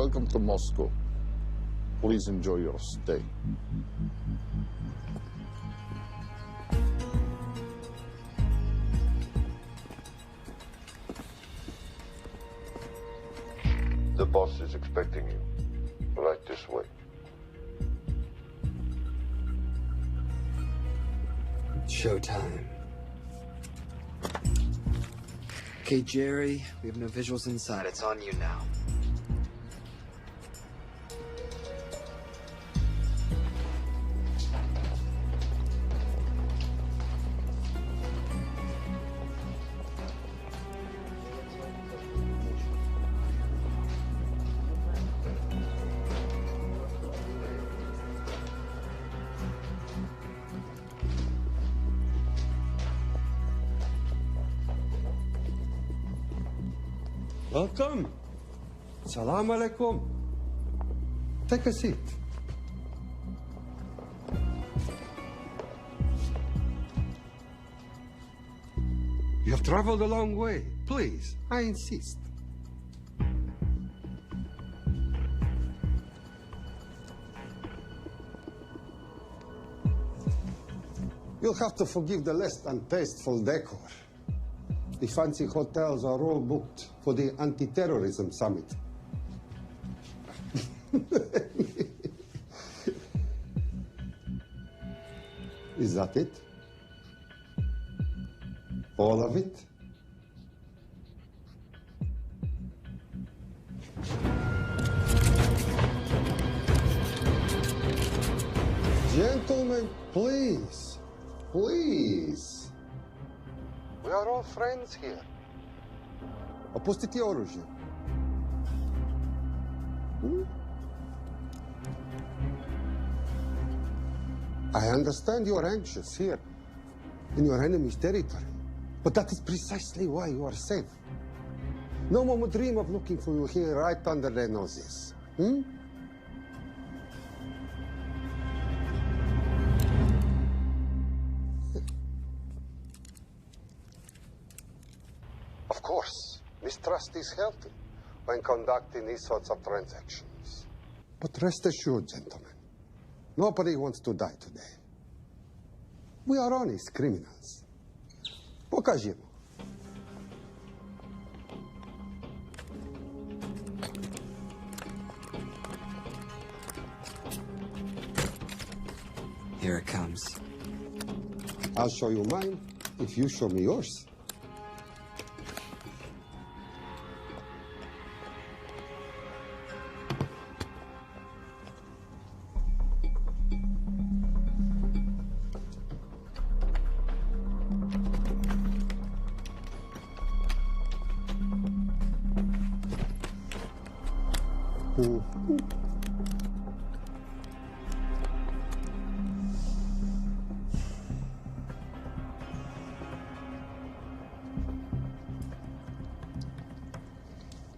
Welcome to Moscow. Please enjoy your stay. The boss is expecting you. Right this way. Showtime. Okay, Jerry, we have no visuals inside. It's on you now. Welcome. Salam alaikum. Take a seat. You have traveled a long way. Please, I insist. You'll have to forgive the less than tasteful decor. The fancy hotels are all booked for the anti-terrorism summit. Is that it? All of it? Gentlemen, please, please. We are all friends here. Опустите оружие. I understand you are anxious here, in your enemy's territory, but that is precisely why you are safe. No one would dream of looking for you here right under their noses. Of course, mistrust is healthy when conducting these sorts of transactions. But rest assured, gentlemen, nobody wants to die today. We are honest criminals. Покажемо. Here it comes. I'll show you mine if you show me yours.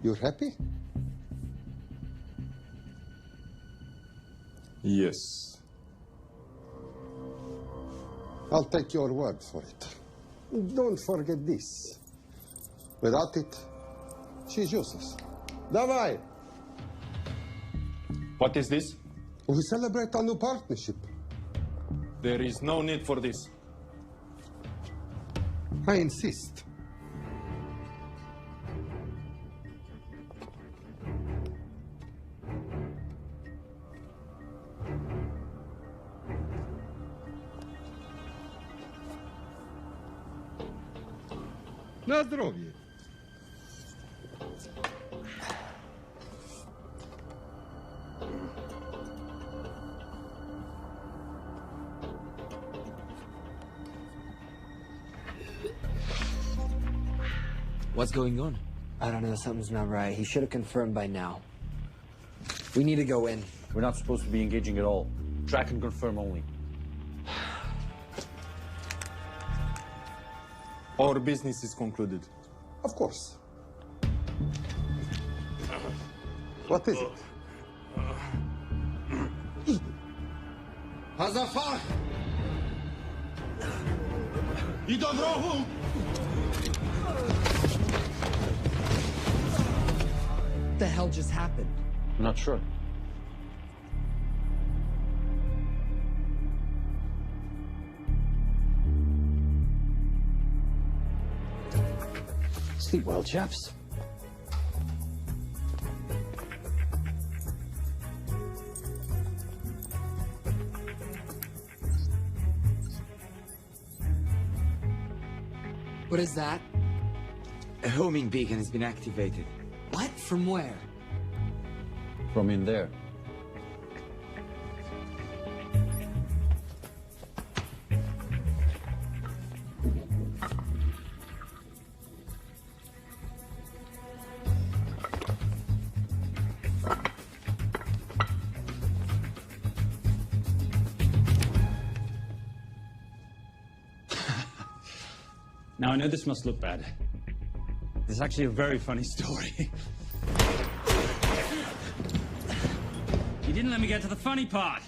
You're happy? Yes. I'll take your word for it. Don't forget this. Without it, she's useless. Давай! What is this? We celebrate our new partnership. There is no need for this. I insist. На здоровье. What's going on? I don't know, something's not right. He should have confirmed by now. We need to go in. We're not supposed to be engaging at all. Track and confirm only. Our business is concluded. Of course. What is it? Hazafar! I do wrogu! What the hell just happened? I'm not sure. Sleep well, chaps. What is that? A homing beacon has been activated. What? From where? From in there. Now, I know this must look bad. It's actually a very funny story. You didn't let me get to the funny part.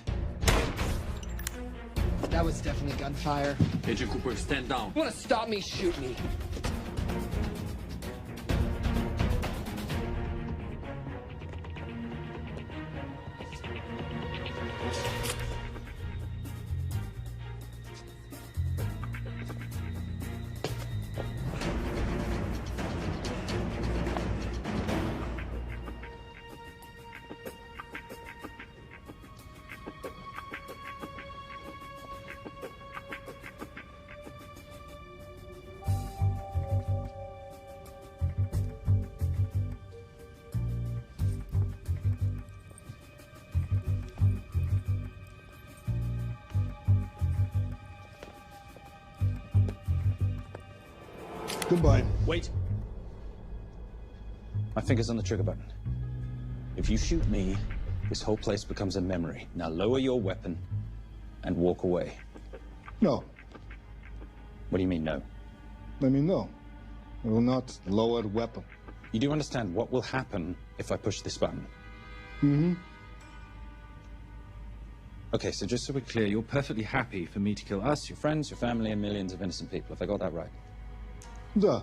That was definitely gunfire. Agent Cooper, stand down. You wanna stop me, shoot me. Goodbye. Wait. My finger's on the trigger button. If you shoot me, this whole place becomes a memory. Now lower your weapon and walk away. No. What do you mean, no? Let me know. I will not lower weapon. You do understand what will happen if I push this button? Mm-hmm. Okay, so just so we're clear, you're perfectly happy for me to kill us, your friends, your family, and millions of innocent people. Have I got that right? Duh.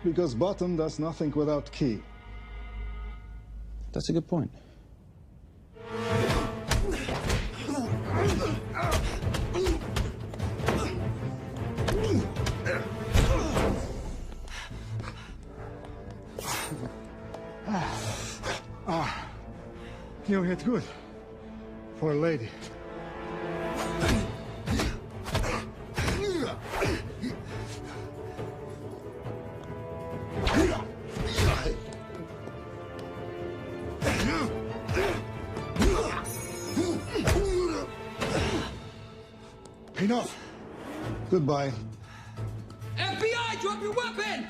Because button does nothing without key. That's a good point. You hit good. For a lady. Enough. Goodbye. FBI, drop your weapon!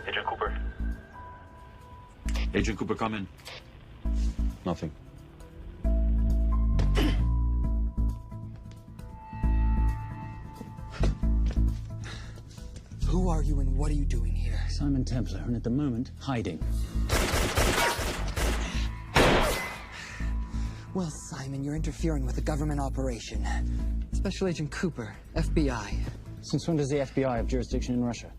Agent Cooper. Agent Cooper, come in. Nothing. Who are you and what are you doing here? Simon Templar, and at the moment, hiding. Well, Simon, you're interfering with a government operation. Special Agent Cooper, FBI. Since when does the FBI have jurisdiction in Russia?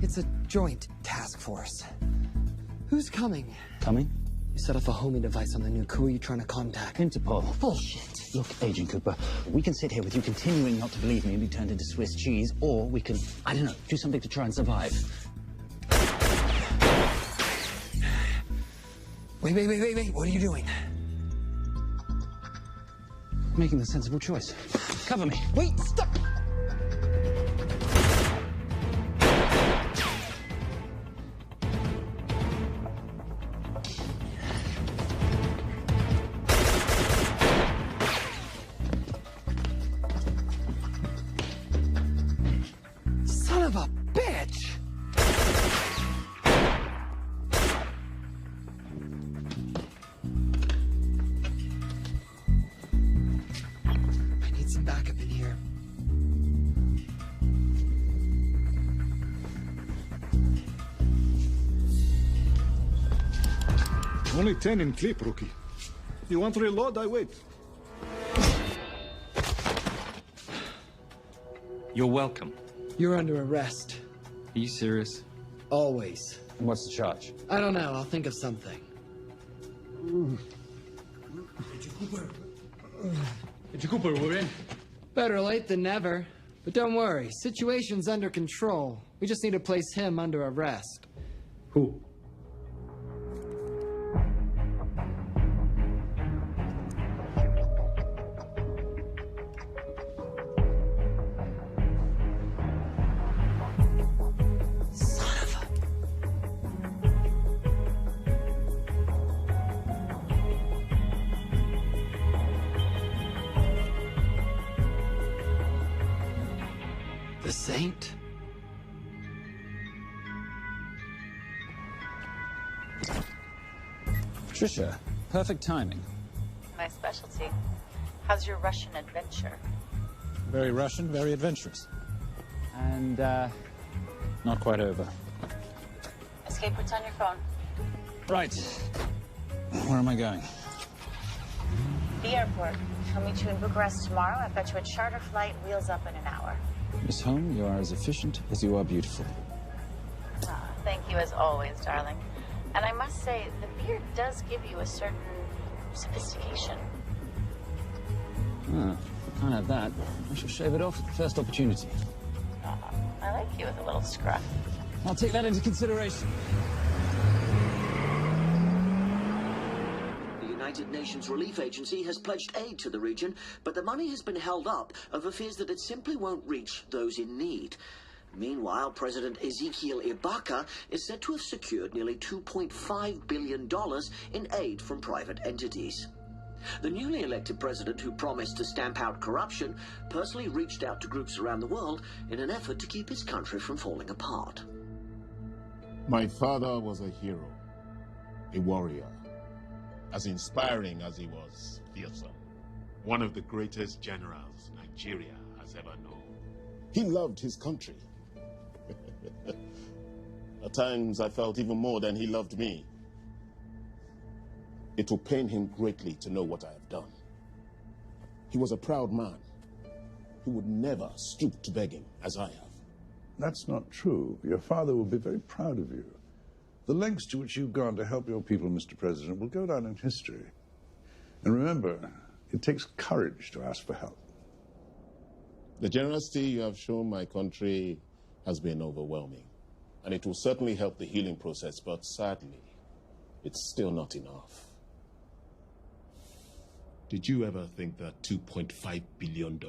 It's a joint task force. Who's coming? Coming? You set off a homing device on the nuke. Who are you trying to contact? Interpol. Bullshit. Look, Agent Cooper, we can sit here with you continuing not to believe me and be turned into Swiss cheese, or we can, I don't know, do something to try and survive. Wait. What are you doing? Making the sensible choice. Cover me. Wait, stop! Son of a bitch! I need some backup in here. Only 10 in clip, rookie. You want to reload? I wait. You're welcome. You're under arrest. Are you serious? Always. What's the charge? I don't know. I'll think of something. Agent Cooper, we're in. Better late than never. But don't worry. Situation's under control. We just need to place him under arrest. Who? The Saint? Patricia, perfect timing. My specialty. How's your Russian adventure? Very Russian, very adventurous. And, not quite over. Escape routes on your phone. Right. Where am I going? The airport. I'll meet you in Bucharest tomorrow. I've got you a charter flight, wheels up in an hour. Miss Holm, you are as efficient as you are beautiful. Ah, thank you as always, darling. And I must say, the beard does give you a certain sophistication. Ah, can't have that. I shall shave it off at the first opportunity. I like you with a little scruff. I'll take that into consideration. The United Nations Relief Agency has pledged aid to the region, but the money has been held up over fears that it simply won't reach those in need. Meanwhile, President Ezekiel Ibaka is said to have secured nearly $2.5 billion in aid from private entities. The newly elected president, who promised to stamp out corruption, personally reached out to groups around the world in an effort to keep his country from falling apart. My father was a hero, a warrior, as inspiring as he was fearsome. One of the greatest generals Nigeria has ever known. He loved his country. At times, I felt even more than he loved me. It will pain him greatly to know what I have done. He was a proud man. He would never stoop to begging, as I have. That's not true. Your father will be very proud of you. The lengths to which you've gone to help your people, Mr. President, will go down in history. And remember, it takes courage to ask for help. The generosity you have shown my country has been overwhelming. And it will certainly help the healing process, but sadly, it's still not enough. Did you ever think that $2.5 billion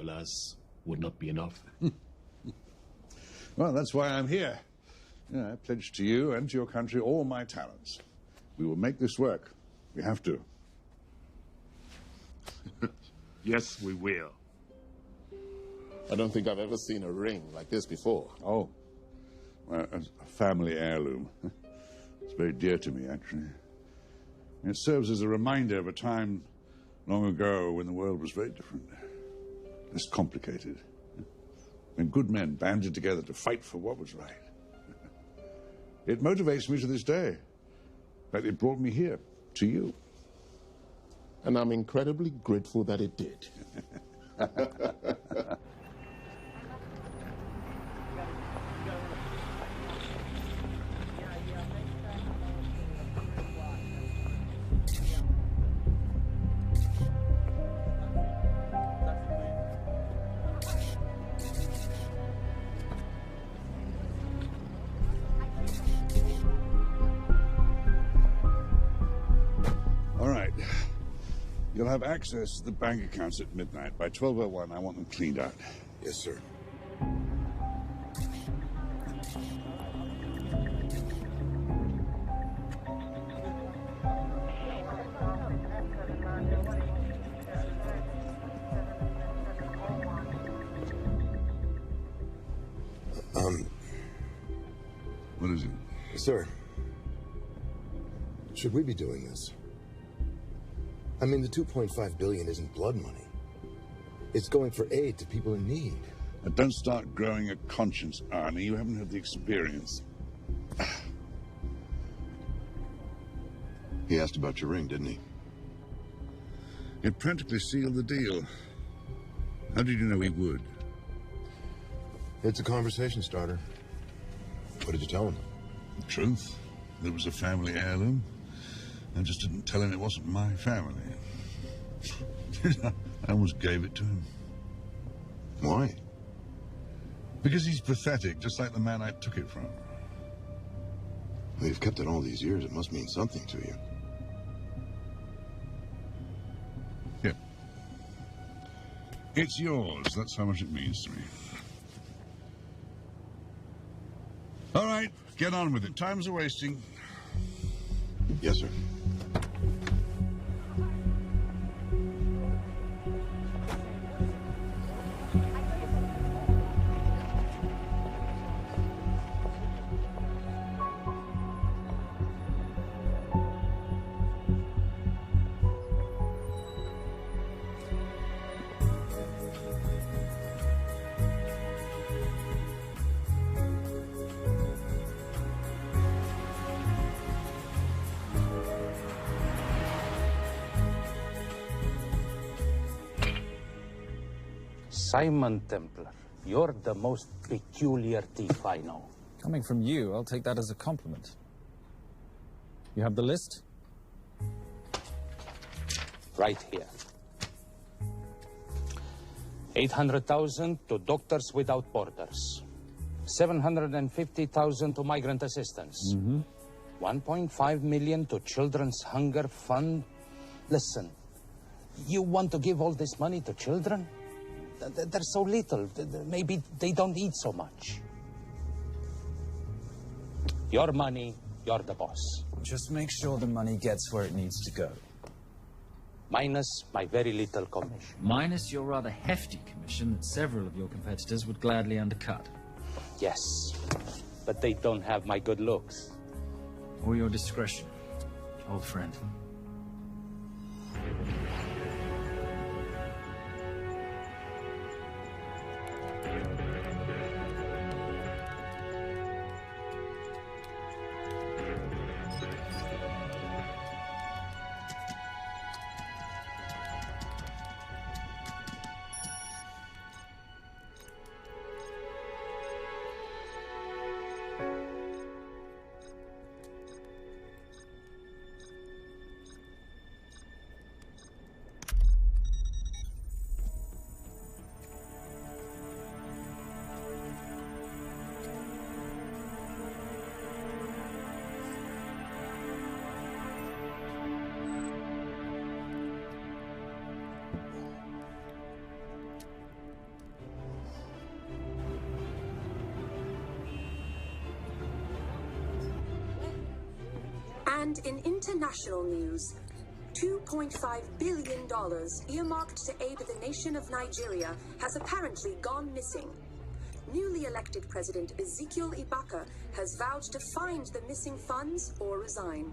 would not be enough? Well, that's why I'm here. I pledge to you and to your country all my talents. We will make this work. We have to. Yes, we will. I don't think I've ever seen a ring like this before. Oh, well, a family heirloom. It's very dear to me, actually. It serves as a reminder of a time long ago when the world was very different, less complicated, when good men banded together to fight for what was right. It motivates me to this day. In fact, it brought me here, to you. And I'm incredibly grateful that it did. All right. You'll have access to the bank accounts at midnight. By 12:01, I want them cleaned out. Yes, sir. What is it? Sir, should we be doing this? I mean, the $2.5 billion isn't blood money. It's going for aid to people in need. Now, don't start growing a conscience, Arnie. You haven't had the experience. He asked about your ring, didn't he? It practically sealed the deal. How did you know he would? It's a conversation starter. What did you tell him? The truth. There was a family heirloom. I just didn't tell him it wasn't my family. I almost gave it to him. Why? Because he's pathetic, just like the man I took it from. Well, you've kept it all these years. It must mean something to you. Yep. It's yours. That's how much it means to me. All right, get on with it. Time's a wasting. Yes, sir. Simon Templar, you're the most peculiar thief I know. Coming from you, I'll take that as a compliment. You have the list? Right here. 800,000 to Doctors Without Borders. 750,000 to migrant assistance. 1.5 million to Children's Hunger Fund. Listen, you want to give all this money to children? They're so little. Maybe they don't eat so much. Your money, you're the boss. Just make sure the money gets where it needs to go. Minus my very little commission. Minus your rather hefty commission that several of your competitors would gladly undercut. Yes, but they don't have my good looks. Or your discretion, old friend. And in international news, $2.5 billion earmarked to aid the nation of Nigeria has apparently gone missing. Newly elected President Ezekiel Ibaka has vowed to find the missing funds or resign.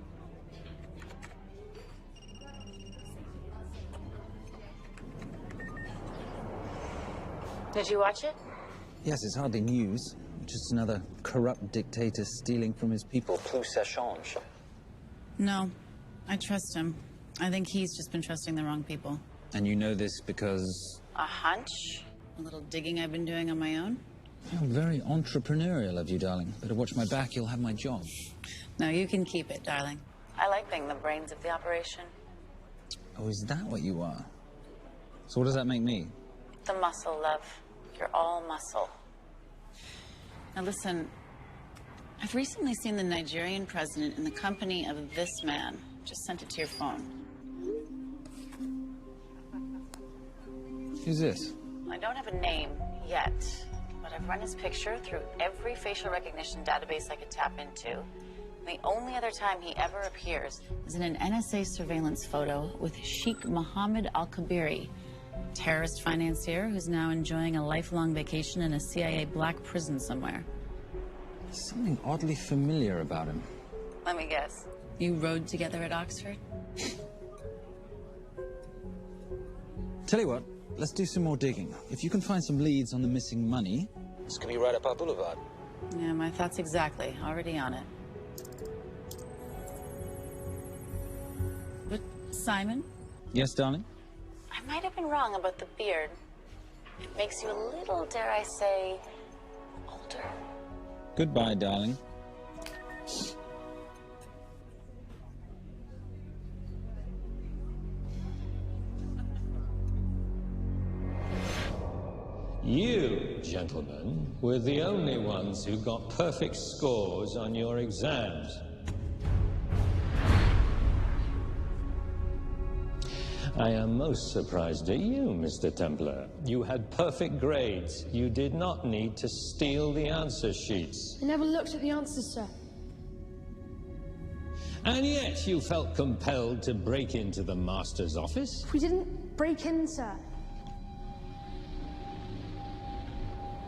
Did you watch it? Yes, it's hardly news. Just another corrupt dictator stealing from his people. Plus ça change. No, I trust him. I think he's just been trusting the wrong people. And you know this because... A hunch? A little digging I've been doing on my own? You're very entrepreneurial of you, darling. Better watch my back, you'll have my job. No, you can keep it, darling. I like being the brains of the operation. Oh, is that what you are? So what does that make me? The muscle, love. You're all muscle. Now listen, I've recently seen the Nigerian president in the company of this man. Just sent it to your phone. Who's this? I don't have a name yet, but I've run his picture through every facial recognition database I could tap into. The only other time he ever appears is in an NSA surveillance photo with Sheikh Mohammed Al-Kabiri, terrorist financier who's now enjoying a lifelong vacation in a CIA black prison somewhere. There's something oddly familiar about him. Let me guess. You rode together at Oxford? Tell you what, let's do some more digging. If you can find some leads on the missing money... This could be right up our boulevard. Yeah, my thoughts exactly. Already on it. Simon? Yes, darling? I might have been wrong about the beard. It makes you a little, dare I say, older. Goodbye, darling. You, gentlemen, were the only ones who got perfect scores on your exams. I am most surprised at you, Mr. Templar. You had perfect grades. You did not need to steal the answer sheets. I never looked at the answers, sir. And yet you felt compelled to break into the master's office? We didn't break in, sir.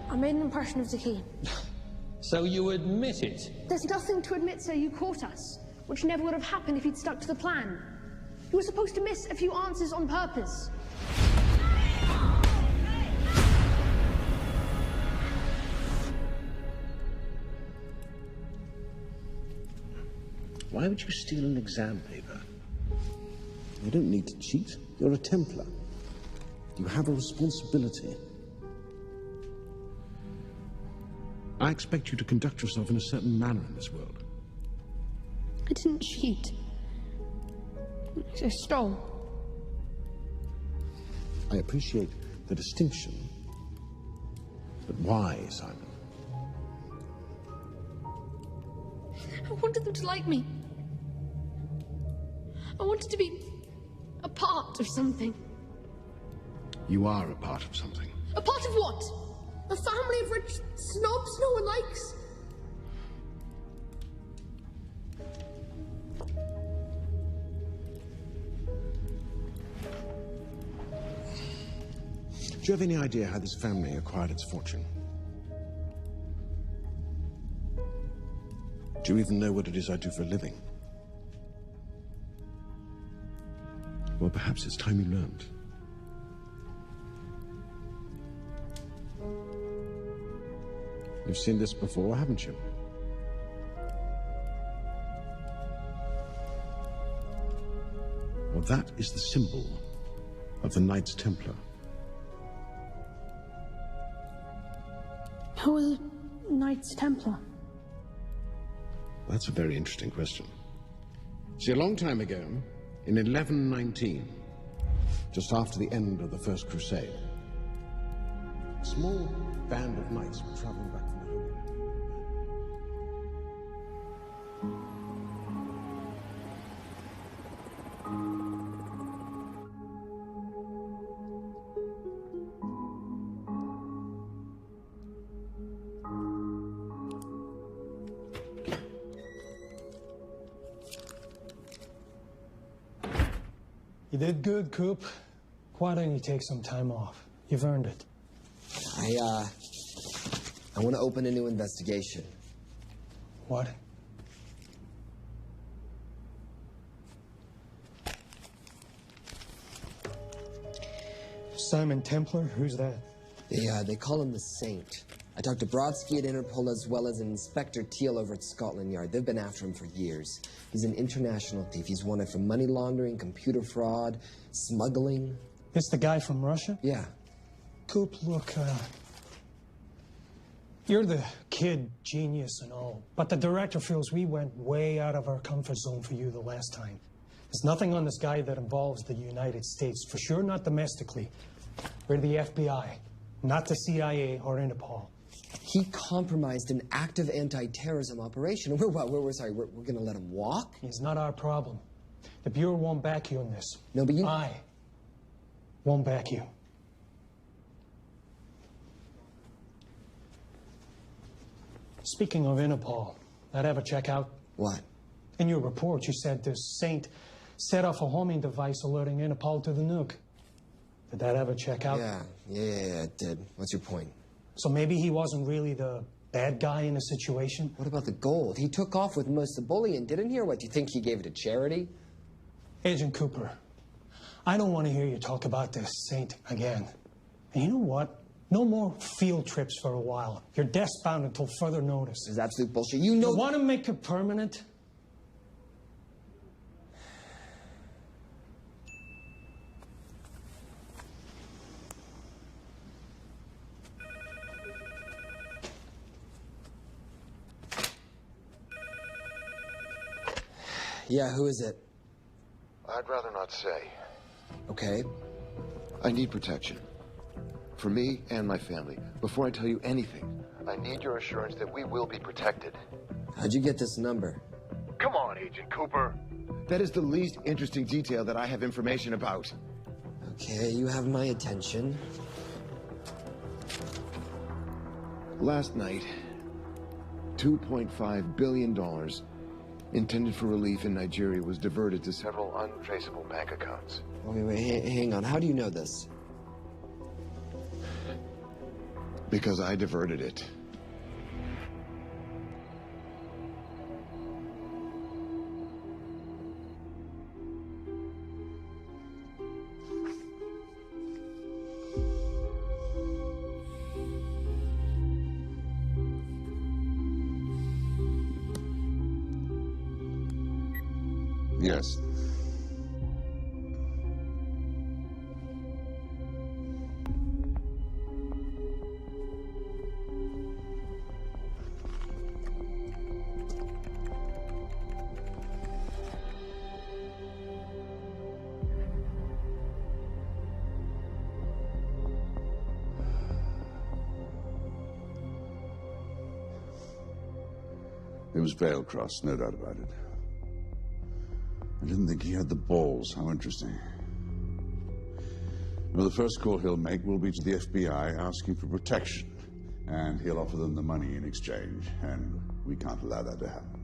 I made an impression of the key. So you admit it? There's nothing to admit, sir. You caught us, which never would have happened if you'd stuck to the plan. You were supposed to miss a few answers on purpose. Why would you steal an exam paper? You don't need to cheat. You're a Templar. You have a responsibility. I expect you to conduct yourself in a certain manner in this world. I didn't cheat. I stole. I appreciate the distinction. But why, Simon? I wanted them to like me. I wanted to be a part of something. You are a part of something. A part of what? A family of rich snobs no one likes? Do you have any idea how this family acquired its fortune? Do you even know what it is I do for a living? Well, perhaps it's time you learned. You've seen this before, haven't you? Well, that is the symbol of the Knights Templar. Who are the Knights Templar? That's a very interesting question. See, a long time ago, in 1119, just after the end of the First Crusade, a small band of knights were traveling back from the Holy Land. You did good, Coop. Why don't you take some time off? You've earned it. I want to open a new investigation. What? Simon Templar? Who's that? They call him the Saint. I talked to Brodsky at Interpol as well as Inspector Teal over at Scotland Yard. They've been after him for years. He's an international thief. He's wanted for money laundering, computer fraud, smuggling. This the guy from Russia? Yeah. Coop, look, you're the kid genius and all, but the director feels we went way out of our comfort zone for you the last time. There's nothing on this guy that involves the United States, for sure not domestically. We're the FBI, not the CIA or Interpol. He compromised an active anti-terrorism operation. We're going to let him walk? It's not our problem. The Bureau won't back you on this. No, but I won't back you. Speaking of Interpol, that ever check out? What? In your report, you said this Saint set off a homing device alerting Interpol to the nuke. Did that ever check out? Yeah, it did. What's your point? So maybe he wasn't really the bad guy in the situation? What about the gold? He took off with most of the bullion, didn't he? Or what, do you think he gave it to charity? Agent Cooper, I don't want to hear you talk about this Saint again. And you know what? No more field trips for a while. You're desk-bound until further notice. This is absolute bullshit. You know... You want to make it permanent? Yeah, who is it? I'd rather not say. Okay. I need protection. For me and my family. Before I tell you anything, I need your assurance that we will be protected. How'd you get this number? Come on, Agent Cooper. That is the least interesting detail that I have information about. Okay, you have my attention. Last night, $2.5 billion intended for relief in Nigeria was diverted to several untraceable bank accounts. Wait, hang on. How do you know this? Because I diverted it. Yes. It was Veilcross, no doubt about it. I didn't think he had the balls. How interesting. Well, the first call he'll make will be to the FBI asking for protection. And he'll offer them the money in exchange. And we can't allow that to happen.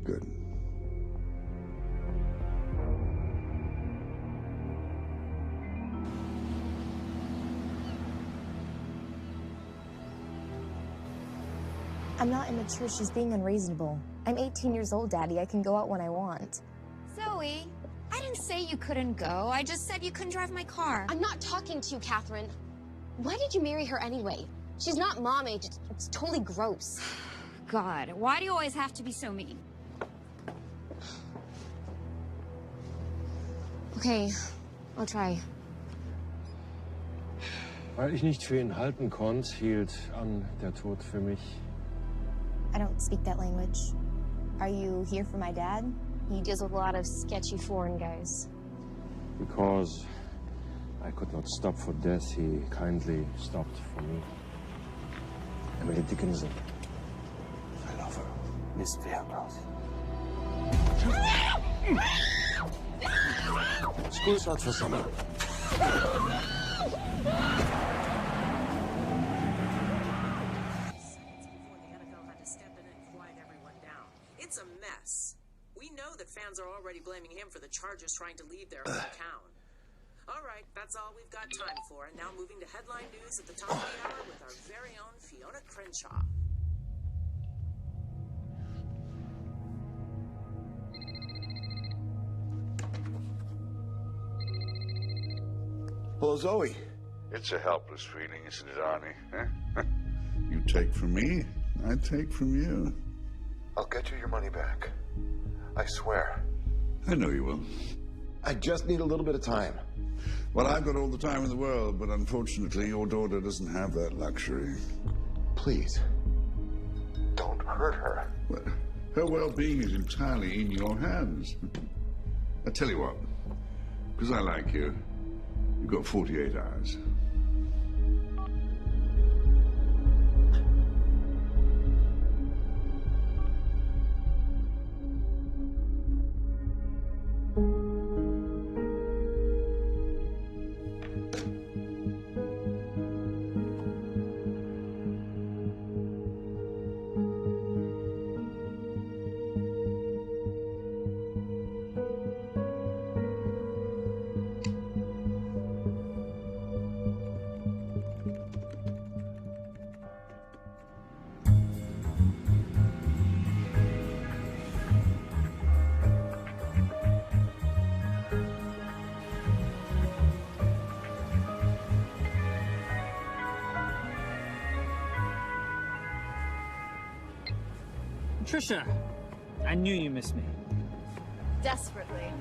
Good. I'm not immature. She's being unreasonable. I'm 18 years old, Daddy. I can go out when I want. Zoe, I didn't say you couldn't go. I just said you couldn't drive my car. I'm not talking to you, Catherine. Why did you marry her anyway? She's not mom age. It's totally gross. God, why do you always have to be so mean? Okay, I'll try. Weil ich nicht für ihn halten konnte, hielt an der Tod für mich. I don't speak that language. Are you here for my dad? He deals with a lot of sketchy foreign guys. Because I could not stop for death, he kindly stopped for me. Emily Dickinson. I love her. Miss Veilcross. School's not for summer. It's a mess. We know that fans are already blaming him for the Chargers trying to leave their hometown. All right, that's all we've got time for. And now moving to headline news at the top of the hour with our very own Fiona Crenshaw. Hello, Zoe. It's a helpless feeling, isn't it, Arnie? Huh? You take from me, I take from you. I'll get you your money back. I swear. I know you will. I just need a little bit of time. Well, I've got all the time in the world, but unfortunately, your daughter doesn't have that luxury. Please, don't hurt her. Well, her well-being is entirely in your hands. I tell you what, because I like you, you've got 48 hours. Trisha, I knew you missed me. Desperately.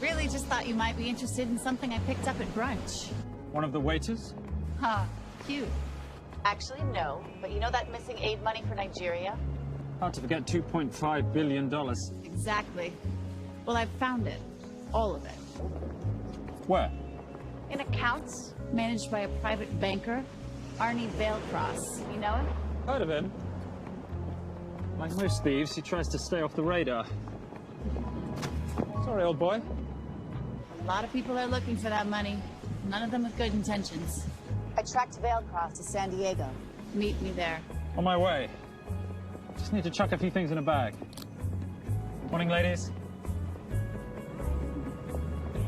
Really just thought you might be interested in something I picked up at brunch. One of the waiters? Huh, cute. Actually, no. But you know that missing aid money for Nigeria? Hard to forget $2.5 billion. Exactly. Well, I've found it. All of it. Where? In accounts managed by a private banker, Arnie Vailcross. You know him? Heard of him. Like most thieves, he tries to stay off the radar. Sorry, old boy. A lot of people are looking for that money. None of them with good intentions. I tracked Vailcross to San Diego. Meet me there. On my way. Just need to chuck a few things in a bag. Morning, ladies.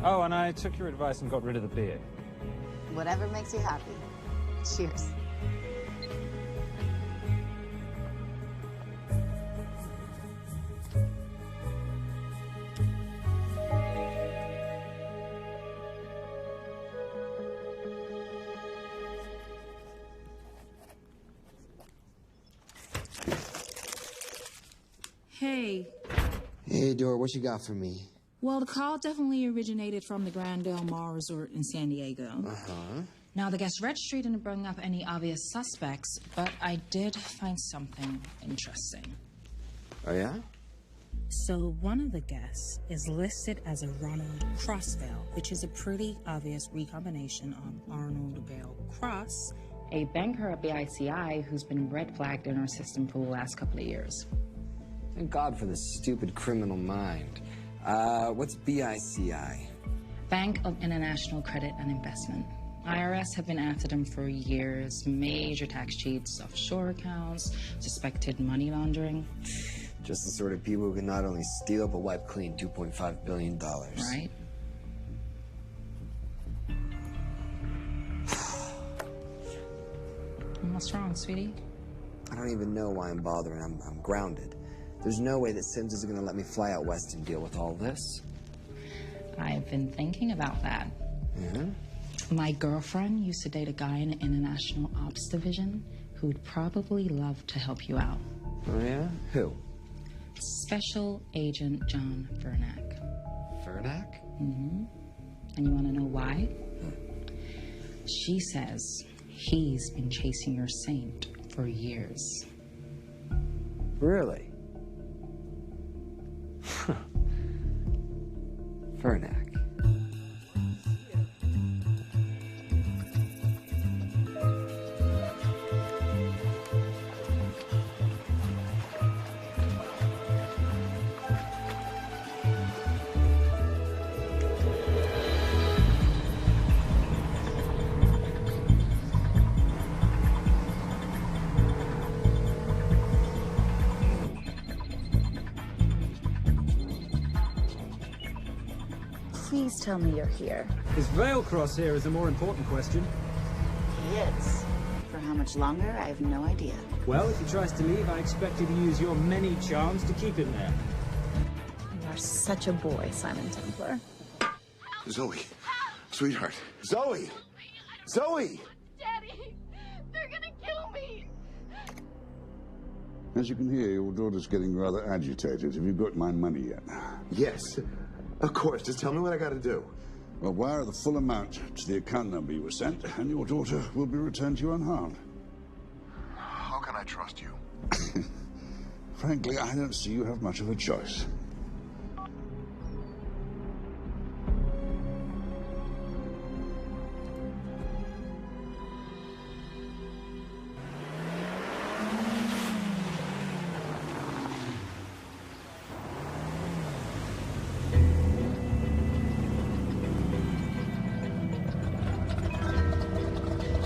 Oh, and I took your advice and got rid of the beer. Whatever makes you happy. Cheers. Hey. Hey, Dora, what you got for me? Well, the call definitely originated from the Grand Del Mar Resort in San Diego. Uh-huh. Now, the guest registry didn't bring up any obvious suspects, but I did find something interesting. Oh, yeah? So one of the guests is listed as a Ronald Crossvale, which is a pretty obvious recombination of Arnold Vale Cross, a banker at BICI who's been red flagged in our system for the last couple of years. Thank God for this stupid criminal mind. What's BICI? Bank of International Credit and Investment. IRS have been after them for years. Major tax cheats, offshore accounts, suspected money laundering. Just the sort of people who can not only steal but wipe clean $2.5 billion. Right. What's wrong, sweetie? I don't even know why I'm bothering. I'm grounded. There's no way that Sims is going to let me fly out west and deal with all this. I've been thinking about that. Mm-hmm. My girlfriend used to date a guy in the International Ops Division who would probably love to help you out. Oh, yeah? Who? Special Agent John Vernack. Vernack? Mm-hmm. And you want to know why? She says he's been chasing your saint for years. Really? Vernack. Please tell me you're here. Is Vailcross here is a more important question. He is. For how much longer, I have no idea. Well, if he tries to leave, I expect you to use your many charms to keep him there. You are such a boy, Simon Templar. Zoe. Sweetheart. Zoe! Zoe! Daddy, they're gonna kill me. As you can hear, your daughter's getting rather agitated. Have you got my money yet? Yes. Of course. Just tell me what I gotta do. Well, wire the full amount to the account number you were sent, and your daughter will be returned to you unharmed. How can I trust you? Frankly, I don't see you have much of a choice.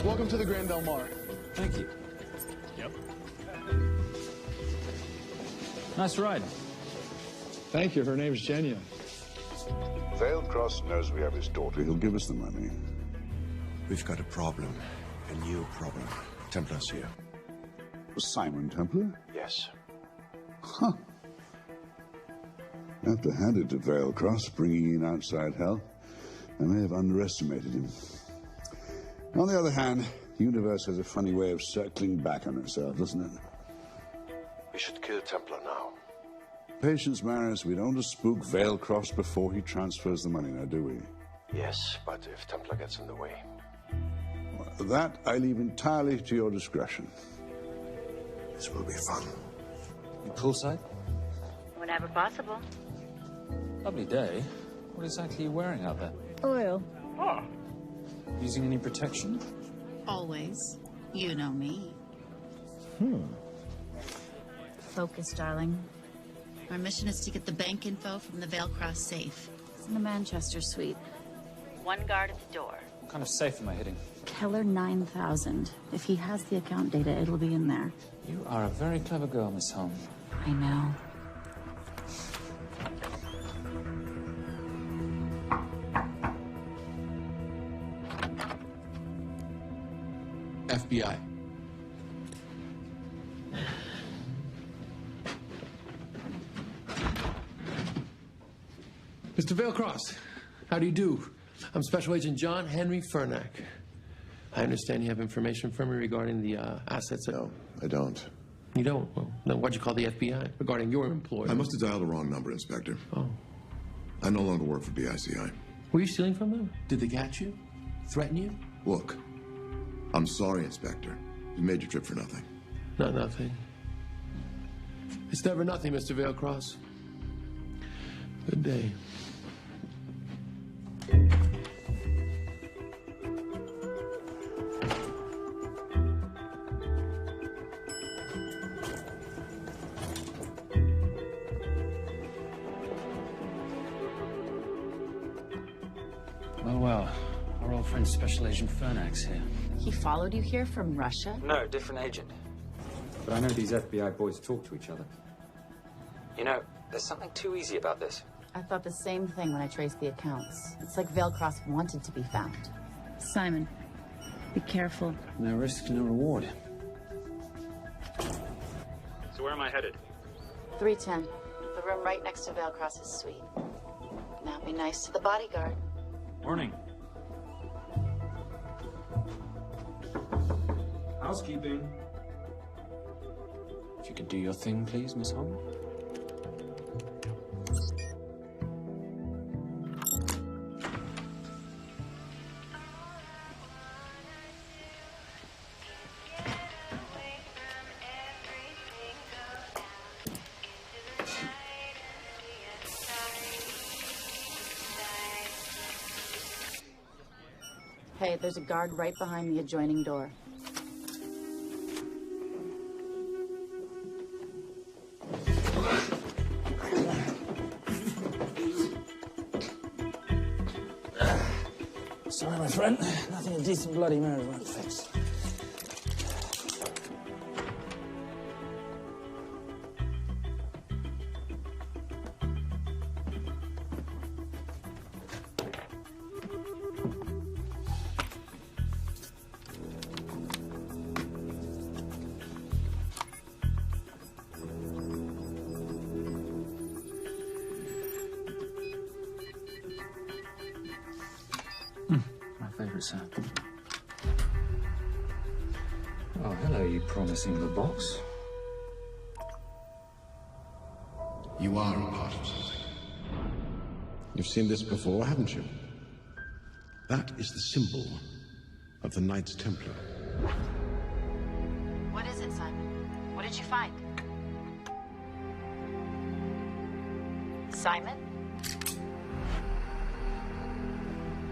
Welcome to the Grand Del Mar. Thank you. Yep. Nice ride. Thank you. Her name's Jenya. Vailcross knows we have his daughter. He'll give us the money. We've got a problem. A new problem. Templar's here. Simon Templar? Yes. Huh. I have to hand it to Vailcross, bringing in outside help. I may have underestimated him. On the other hand, the universe has a funny way of circling back on itself, doesn't it? We should kill Templar now. Patience, Maris. We don't want to spook Vailcross before he transfers the money, now, do we? Yes, but if Templar gets in the way. Well, that I leave entirely to your discretion. This will be fun. You poolside? Whenever possible. Lovely day. What exactly are you wearing out there? Oil. Oh. Using any protection? Always. You know me. Focus, darling. Our mission is to get the bank info from the Veilcross safe. It's in the Manchester suite. One guard at the door. What kind of safe am I hitting? Keller 9000. If he has the account data, it'll be in there. You are a very clever girl, Miss Holm. I know. FBI. Mr. Veilcross, how do you do? I'm Special Agent John Henry Fernack. I understand you have information for me regarding the assets. No, I don't. You don't? Well, then what'd you call the FBI regarding your employer? I must have dialed the wrong number, Inspector. Oh. I no longer work for BICI. Were you stealing from them? Did they catch you? Threaten you? Look, I'm sorry, Inspector. You made your trip for nothing. Not nothing. It's never nothing, Mr. Veilcross. Good day. Well, our old friend Special Agent Fernack's here. He followed you here from Russia? No, different agent. But I know these FBI boys talk to each other. You know, there's something too easy about this. I thought the same thing when I traced the accounts. It's like Veilcross wanted to be found. Simon, be careful. No risk, no reward. So where am I headed? 310. The room right next to Veilcross's suite. Now be nice to the bodyguard. Morning. Housekeeping. If you could do your thing, please, Miss Holm. Hey, there's a guard right behind the adjoining door. Sorry, my friend. Nothing a decent Bloody Mary won't fix. Favorite sound. Oh, hello, you promising little box. You are a part of something. You've seen this before, haven't you? That is the symbol of the Knights Templar. What is it, Simon? What did you find? Simon?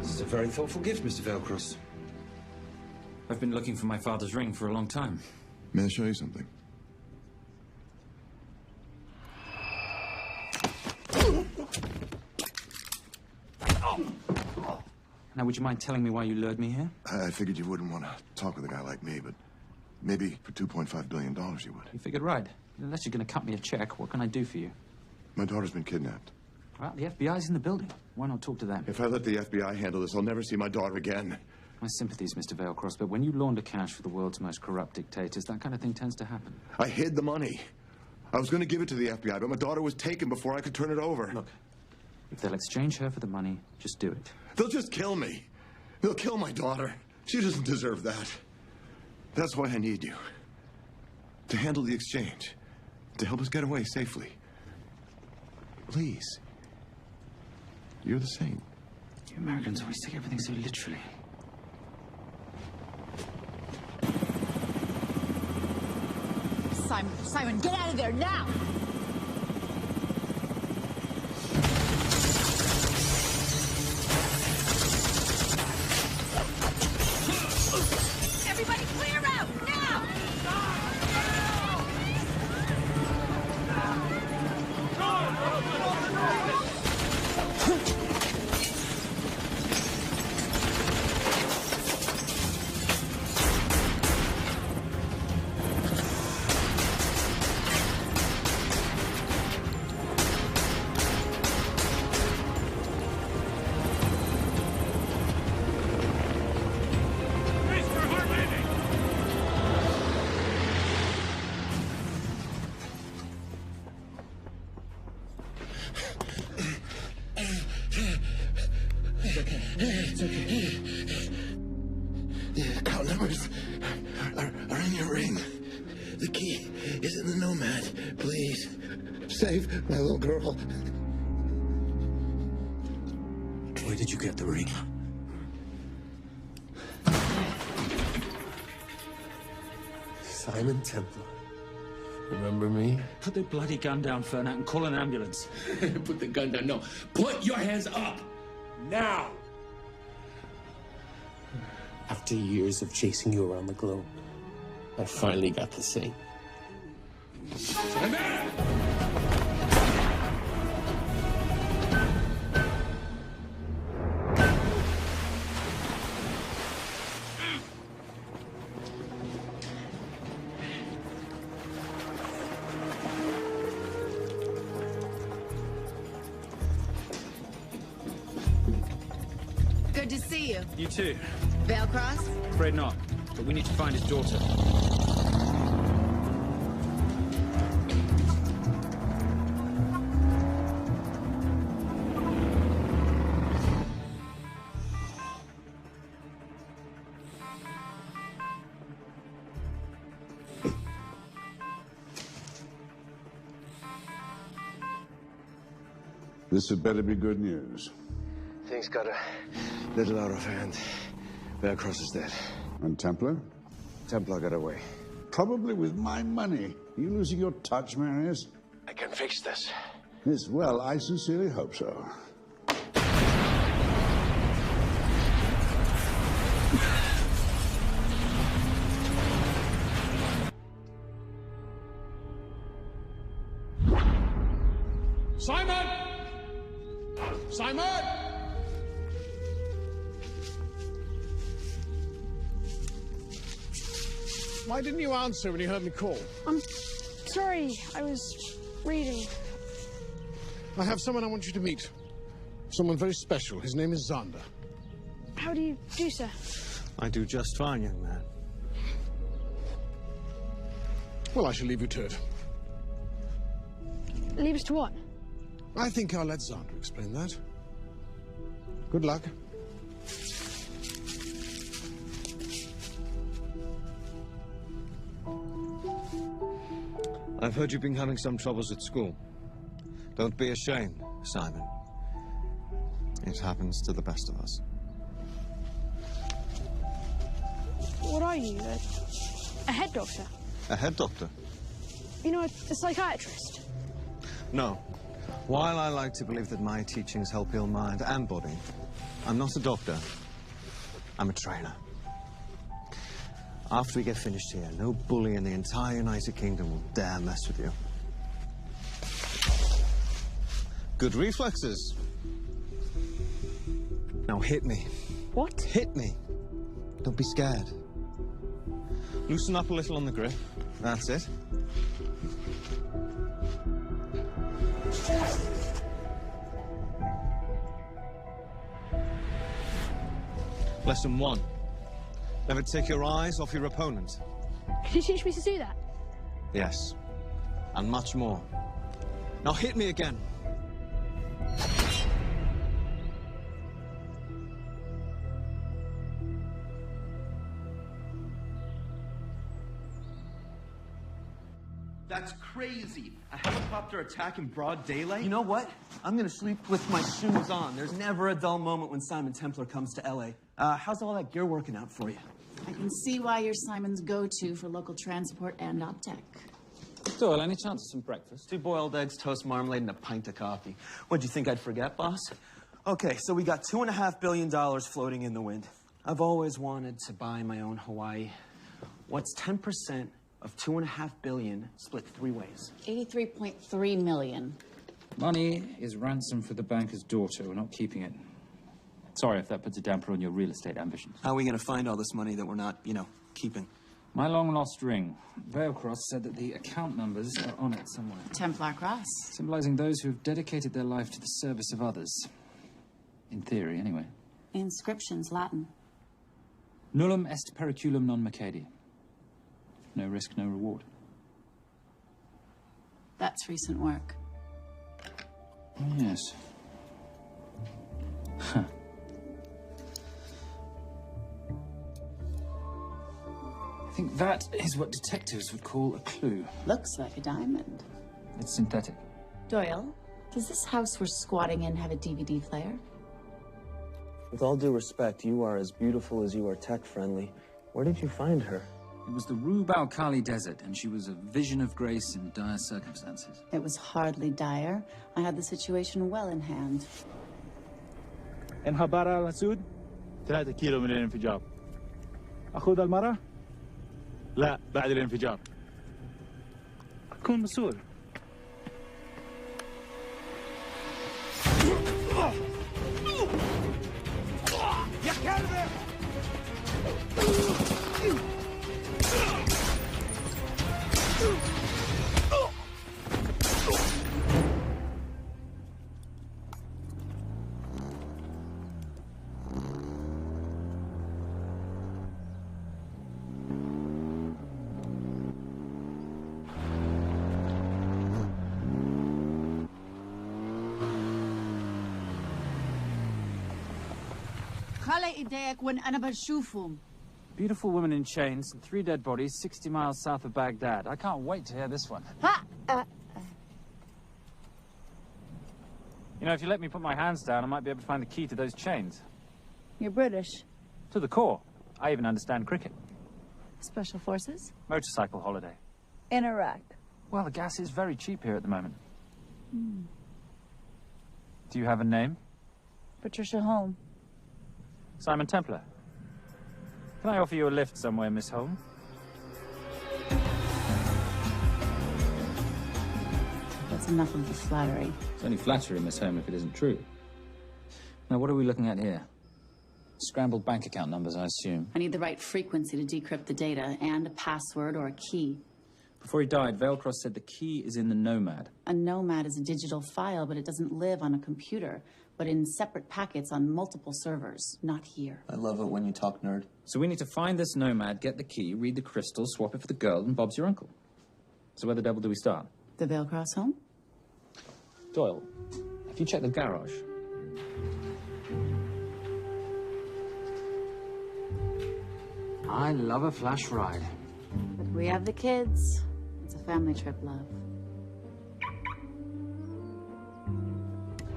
This is a very thoughtful gift, Mr. Veilcross. I've been looking for my father's ring for a long time. May I show you something? Now, would you mind telling me why you lured me here? I figured you wouldn't want to talk with a guy like me, but maybe for $2.5 billion you would. You figured right. Unless you're going to cut me a check, what can I do for you? My daughter's been kidnapped. Well, the FBI's in the building. Why not talk to them? If I let the FBI handle this, I'll never see my daughter again. My sympathies, Mr. Veilcross, but when you launder cash for the world's most corrupt dictators, that kind of thing tends to happen. I hid the money. I was going to give it to the FBI, but my daughter was taken before I could turn it over. Look, if they'll exchange her for the money, just do it. They'll just kill me. They'll kill my daughter. She doesn't deserve that. That's why I need you. To handle the exchange. To help us get away safely. Please. You're the same. You Americans always take everything so literally. Simon. Simon, get out of there now! Everybody clear out, now! It's okay. The account numbers are in your ring. The key is in the Nomad. Please, save my little girl. Where did you get the ring? Simon Templar. Remember me? Put the bloody gun down, Fernak, and call an ambulance. Put the gun down. No. Put your hands up. Now. After years of chasing you around the globe, I finally got the Saint. Good to see you. You too. Veil Cross? Afraid not, but we need to find his daughter. This had better be good news. Things got a little out of hand. Bearcross is dead. And Templar? Templar got away. Probably with my money. Are you losing your touch, Marius? I can fix this. Yes, well, I sincerely hope so. Simon! Simon! Why didn't you answer when you heard me call? I'm sorry, I was reading. I have someone I want you to meet. Someone very special. His name is Zander. How do you do, sir? I do just fine, young man. Well, I shall leave you to it. Leave us to what? I think I'll let Zander explain that. Good luck. I've heard you've been having some troubles at school. Don't be ashamed, Simon. It happens to the best of us. What are you? A head doctor? A head doctor? You know, a psychiatrist? No. While I like to believe that my teachings help heal mind and body, I'm not a doctor. I'm a trainer. After we get finished here, no bully in the entire United Kingdom will dare mess with you. Good reflexes. Now hit me. What? Hit me. Don't be scared. Loosen up a little on the grip. That's it. Lesson 1. Never take your eyes off your opponent. Can you teach me to do that? Yes. And much more. Now hit me again. That's crazy. A helicopter attack in broad daylight? You know what? I'm gonna sleep with my shoes on. There's never a dull moment when Simon Templar comes to LA. How's all that gear working out for you? I can see why you're Simon's go-to for local transport and OpTech. Doyle, any chance of some breakfast? 2 boiled eggs, toast, marmalade, and a pint of coffee. What'd you think I'd forget, boss? Okay, so we got $2.5 billion floating in the wind. I've always wanted to buy my own Hawaii. What's 10% of $2.5 billion split 3 ways? 83.3 million. Money is ransom for the banker's daughter. We're not keeping it. Sorry if that puts a damper on your real estate ambitions. How are we gonna find all this money that we're not, keeping? My long-lost ring. Veilcross said that the account numbers are on it somewhere. Templar Cross. Symbolizing those who have dedicated their life to the service of others. In theory, anyway. Inscription's Latin. Nullum est periculum non mercedi. No risk, no reward. That's recent work. Oh, yes. Huh. I think that is what detectives would call a clue. Looks like a diamond. It's synthetic. Doyle, does this house we're squatting in have a DVD player? With all due respect, you are as beautiful as you are tech-friendly. Where did you find her? It was the Rub al-Khali Desert, and she was a vision of grace in dire circumstances. It was hardly dire. I had the situation well in hand. انخبار على السود 3 كيلو من الانفجار. أخذ المرة؟ لا بعد الانفجار. كن مسؤول. يا كلب! Beautiful woman in chains and 3 dead bodies 60 miles south of Baghdad. I can't wait to hear this one. You know, if you let me put my hands down, I might be able to find the key to those chains. You're British. To the core. I even understand cricket. Special Forces? Motorcycle holiday. In Iraq. Well, the gas is very cheap here at the moment. Do you have a name? Patricia Holm. Simon Templar. Can I offer you a lift somewhere, Miss Holm? That's enough of the flattery. It's only flattery, Miss Holm, if it isn't true. Now, what are we looking at here? Scrambled bank account numbers, I assume. I need the right frequency to decrypt the data and a password or a key. Before he died, Veilcross said the key is in the Nomad. A Nomad is a digital file, but it doesn't live on a computer, but in separate packets on multiple servers, not here. I love it when you talk nerd. So we need to find this Nomad, get the key, read the crystal, swap it for the girl, and Bob's your uncle. So where the devil do we start? The Veilcross home? Doyle, have you checked the garage? I love a flash ride. We have the kids. It's a family trip, love.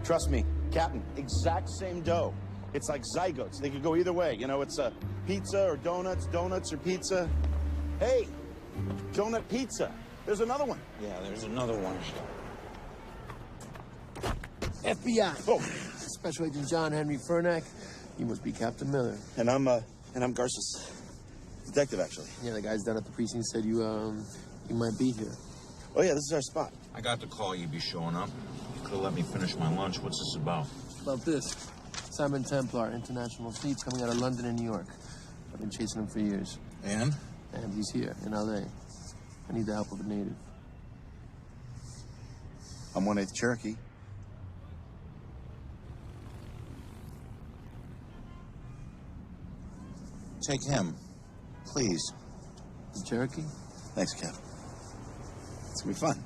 Trust me, Captain, exact same dough. It's like zygotes. They could go either way. You know, it's a pizza or donuts, donuts or pizza. Hey, donut pizza. There's another one. Yeah, there's another one. FBI. Oh. Special Agent John Henry Furnack. You must be Captain Miller. And I'm Garces. Detective, actually. Yeah, the guys down at the precinct said you might be here. Oh, yeah, this is our spot. I got the call you'd be showing up. You could have let me finish my lunch. What's this about? About this. Simon Templar, international thief coming out of London and New York. I've been chasing him for years. And? And he's here, in L.A. I need the help of a native. I'm 1/8 Cherokee. Take him. Please. The Cherokee? Thanks, Cap. It's gonna be fun.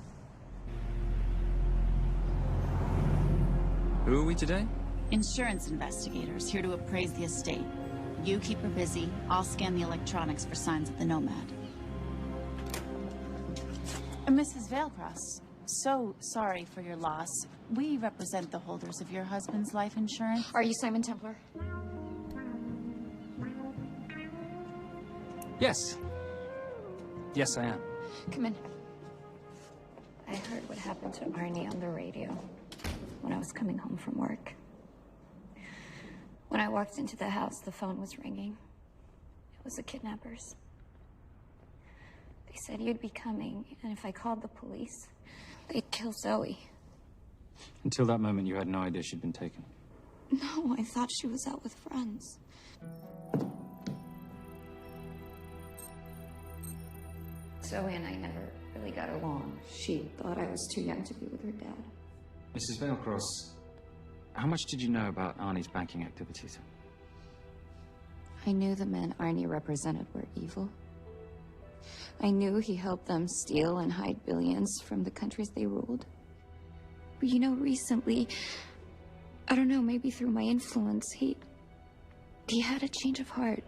Who are we today? Insurance investigators here to appraise the estate. You keep her busy. I'll scan the electronics for signs of the Nomad. Mrs. Veilcross, so sorry for your loss. We represent the holders of your husband's life insurance. Are you Simon Templar? Yes. Yes, I am. Come in. I heard what happened to Arnie on the radio when I was coming home from work. When I walked into the house, the phone was ringing. It was the kidnappers. They said you'd be coming, and if I called the police, they'd kill Zoe. Until that moment, you had no idea she'd been taken. No, I thought she was out with friends. Zoe and I never really got along. She thought I was too young to be with her dad. Mrs. Veilcross, how much did you know about Arnie's banking activities? I knew the men Arnie represented were evil. I knew he helped them steal and hide billions from the countries they ruled. But you know, recently, I don't know, maybe through my influence, he had a change of heart.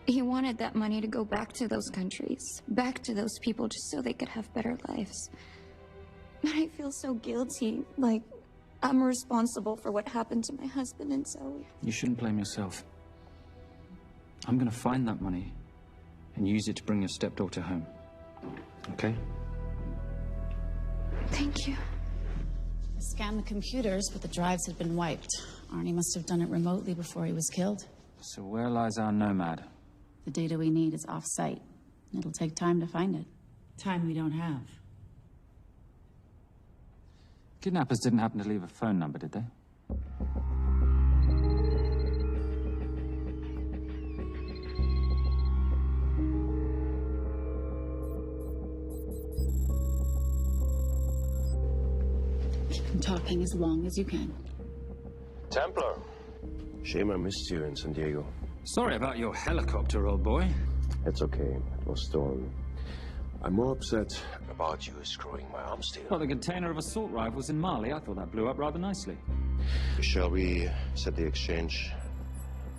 He wanted that money to go back to those countries, back to those people, just so they could have better lives. But I feel so guilty, like I'm responsible for what happened to my husband and Zoe. You shouldn't blame yourself. I'm gonna find that money and use it to bring your stepdaughter home. Okay? Thank you. I scanned the computers, but the drives had been wiped. Arnie must have done it remotely before he was killed. So where lies our nomad? The data we need is off-site. It'll take time to find it. Time we don't have. Kidnappers didn't happen to leave a phone number, did they? Keep them talking as long as you can. Templar. Shame I missed you in San Diego. Sorry about your helicopter, old boy. It's okay. It was stolen. I'm more upset about you screwing my arms deal. Well, the container of assault rifles in Mali, I thought that blew up rather nicely. Shall we set the exchange?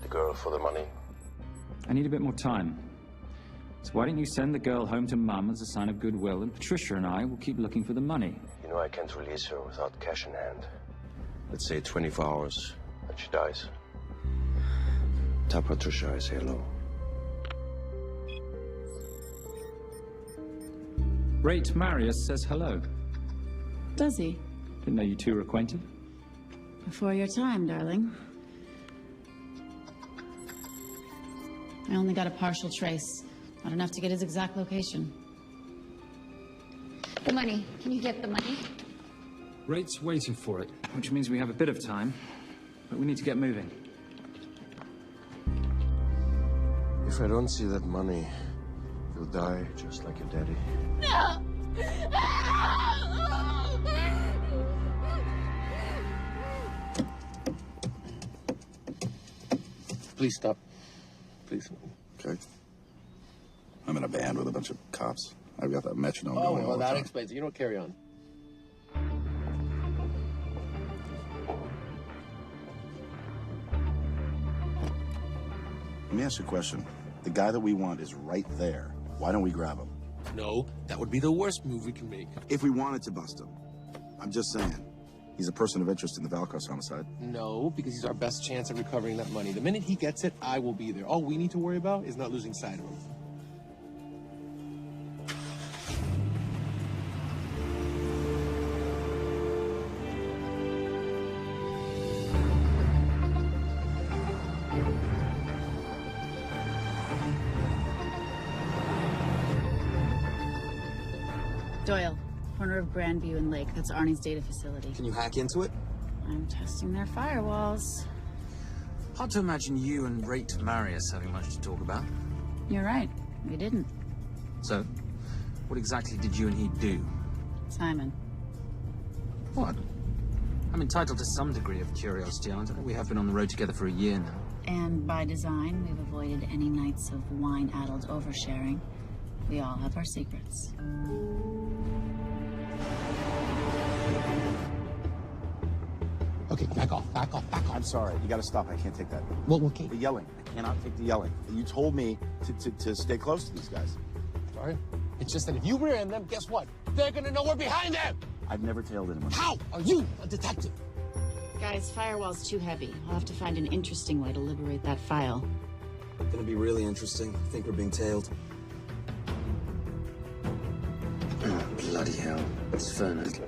The girl for the money? I need a bit more time. So why don't you send the girl home to Mum as a sign of goodwill, and Patricia and I will keep looking for the money. You know I can't release her without cash in hand. Let's say 24 hours, and she dies. Tell Patricia I say hello. Rate Marius says hello. Does he? Didn't know you two were acquainted. Before your time, darling. I only got a partial trace. Not enough to get his exact location. The money. Can you get the money? Rate's waiting for it, which means we have a bit of time, but we need to get moving. If I don't see that money, you'll die just like your daddy. No! Please stop. Please. Okay. I'm in a band with a bunch of cops. I've got that metronome Oh, going well, all the that time. explains it. You don't carry on. Let me ask you a question. The guy that we want is right there. Why don't we grab him? No, that would be the worst move we can make. If we wanted to bust him. I'm just saying. He's a person of interest in the Valcross homicide. No, because he's our best chance at recovering that money. The minute he gets it, I will be there. All we need to worry about is not losing sight of him. Doyle, corner of Grandview and Lake. That's Arnie's data facility. Can you hack into it? I'm testing their firewalls. Hard to imagine you and Rate Marius having much to talk about. You're right. We didn't. So, what exactly did you and he do? Simon. What? I'm entitled to some degree of curiosity, aren't I? We have been on the road together for a year now. And by design, we've avoided any nights of wine-addled oversharing. We all have our secrets. Okay, back off, back off, back off. I'm sorry. You gotta stop. I can't take that. Well, okay. The yelling. I cannot take the yelling. You told me to stay close to these guys. Sorry. It's just that if you rear end them, guess what? They're gonna know we're behind them! I've never tailed anyone. How are you a detective? Guys, firewall's too heavy. I'll have to find an interesting way to liberate that file. Gonna be really interesting. I think we're being tailed. Bloody hell. It's Fernet.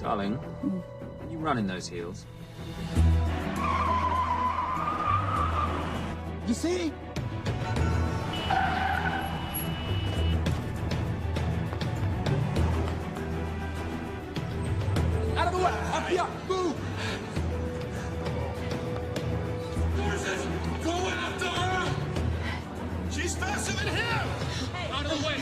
Darling, can you run in those heels? You see? Out of the way! Up here! Move! Horses! Go after her! She's faster than him! Out of the way!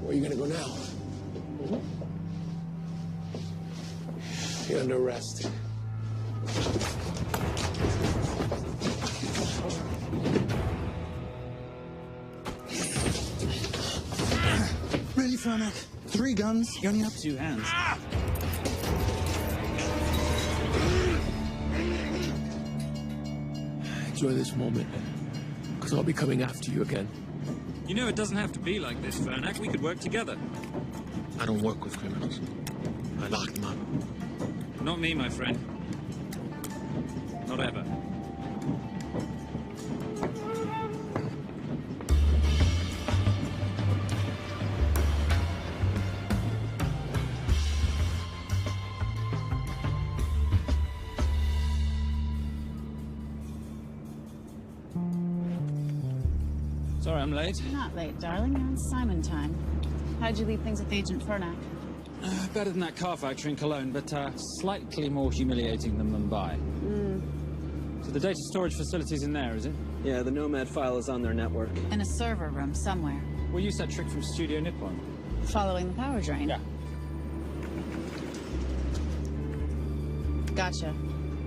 Where are you gonna go now? You're under arrest. Really, Fernac? 3 guns? You only have 2 hands. Enjoy this moment, because I'll be coming after you again. You know it doesn't have to be like this, Fernac. We could work together. I don't work with criminals. I lock them up. Not me, my friend. Not ever. Sorry I'm late. You're not late, darling. You're on Simon time. How'd you leave things with Agent Fernac? Better than that car factory in Cologne, but slightly more humiliating than Mumbai. So the data storage facility's in there, is it? Yeah, the Nomad file is on their network. In a server room somewhere. We'll use that trick from Studio Nippon. Following the power drain? Yeah. Gotcha.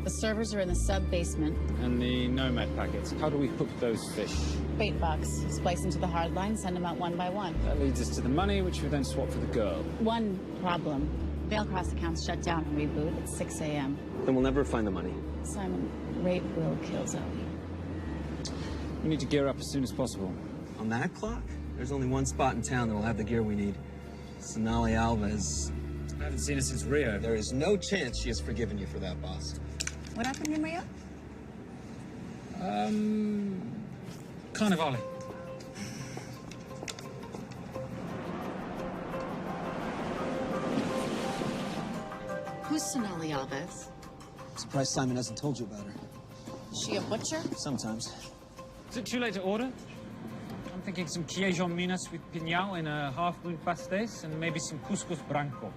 The servers are in the sub-basement. And the Nomad packets. How do we hook those fish? Bait box. Splice them to the hard line, send them out one by one. That leads us to the money, which we then swap for the girl. One problem. Veilcross accounts shut down and reboot at 6 a.m. Then we'll never find the money. Simon, rape will kill Zoe. We need to gear up as soon as possible. On that clock? There's only one spot in town that will have the gear we need. Sonali Alves. I haven't seen her since Rio. There is no chance she has forgiven you for that, boss. What happened in Rio? Carnivale. Who's Sonali Alves? Surprised Simon hasn't told you about her. Is she a butcher? Sometimes. Is it too late to order? I'm thinking some Queijo Minas with piñao in a half-moon pastéis and maybe some couscous branco.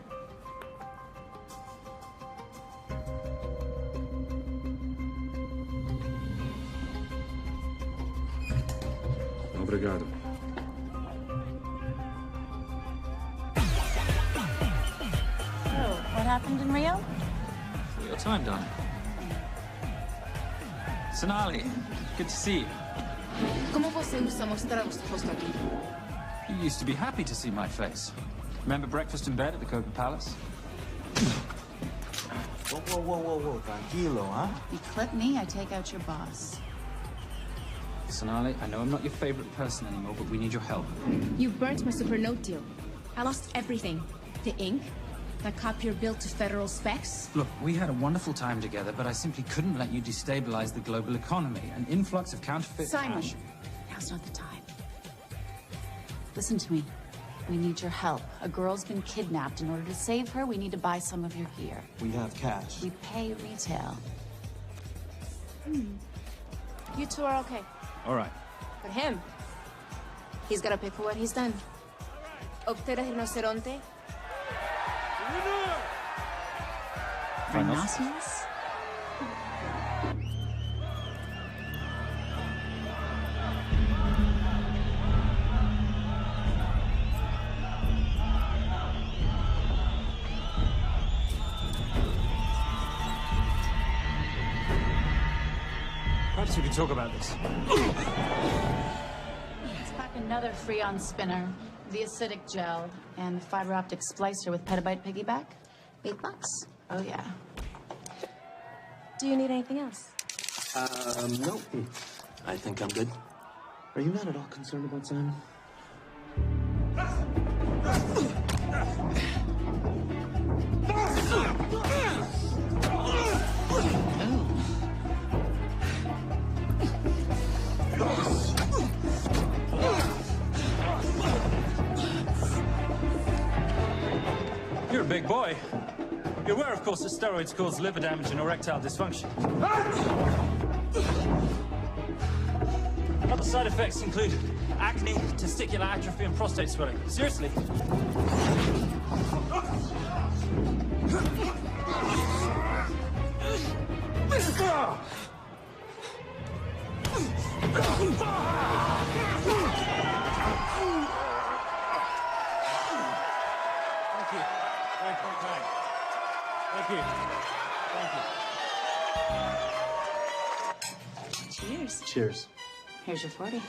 Obrigado. So, what happened in Rio? Your time, darling. Sonali, good to see you. Como você usa mostrar o seu rosto aqui? You used to be happy to see my face. Remember breakfast in bed at the Coca Palace? Whoa. Tranquilo, huh? You clip me, I take out your boss. Sonali, I know I'm not your favorite person anymore, but we need your help. You burnt my super note deal. I lost everything. The ink, that copier built to federal specs. Look, we had a wonderful time together, but I simply couldn't let you destabilize the global economy. An influx of counterfeit Simon, cash. now's not the time. Listen to me. We need your help. A girl's been kidnapped. In order to save her, we need to buy some of your gear. We have cash. We pay retail. You two are okay. All right. But him, he's gotta pay for what he's done. Obter el rinoceronte. Rhinoceros? Perhaps we can talk about this. Let's pack another Freon spinner, the acidic gel, and the fiber optic splicer with petabyte piggyback. $8. Oh, yeah. Do you need anything else? No. I think I'm good. Are you not at all concerned about Simon? You're a big boy. You're aware, of course, that steroids cause liver damage and erectile dysfunction. Other side effects include acne, testicular atrophy, and prostate swelling. Seriously. Cheers. Cheers. Here's your 40. It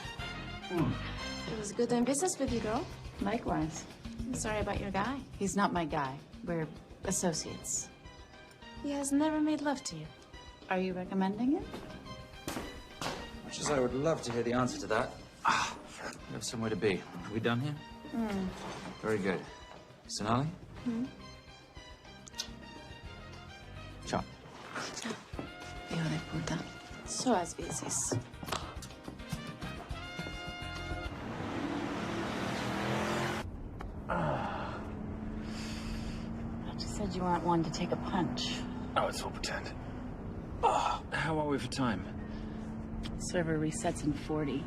was good doing business with you, girl. Likewise. I'm sorry about your guy. He's not my guy. We're associates. He has never made love to you. Are you recommending it? Much as I would love to hear the answer to that. We have somewhere to be. Are we done here? Very good. Sonali? Ciao. Hijo de puta. So as veces. You said you weren't one to take a punch. Oh, it's all pretend. How are we for time? Server resets in 40.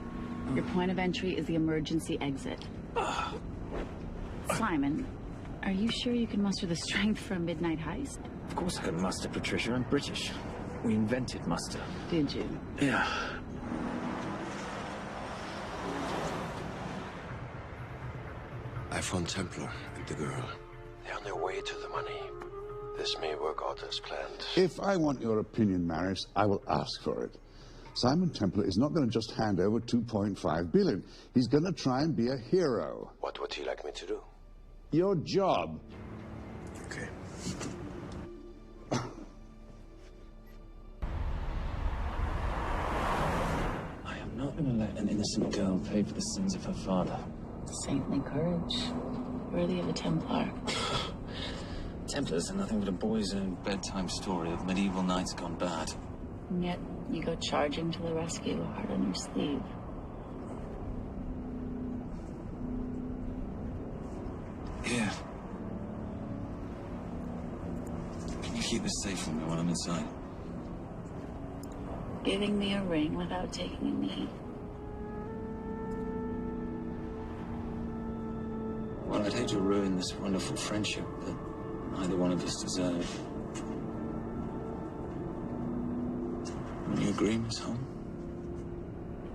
Your point of entry is the emergency exit. Simon, are you sure you can muster the strength for a midnight heist? Of course I can muster, Patricia. I'm British. We invented muster. Did you? Yeah. I found Templar and the girl. They're on their way to the money. This may work out as planned. If I want your opinion, Maris, I will ask for it. Simon Templar is not going to just hand over 2.5 billion. He's going to try and be a hero. What would he like me to do? Your job. Okay. I am not going to let an innocent girl pay for the sins of her father. Saintly courage. Worthy of a Templar. Templars are nothing but a boy's own bedtime story of medieval knights gone bad. And yet, you go charging to the rescue, heart on your sleeve. Here. Can you keep this safe from me while I'm inside? Giving me a ring without taking a knee. Well, I'd hate to ruin this wonderful friendship that neither one of us deserve. Will you agree, Miss Holm?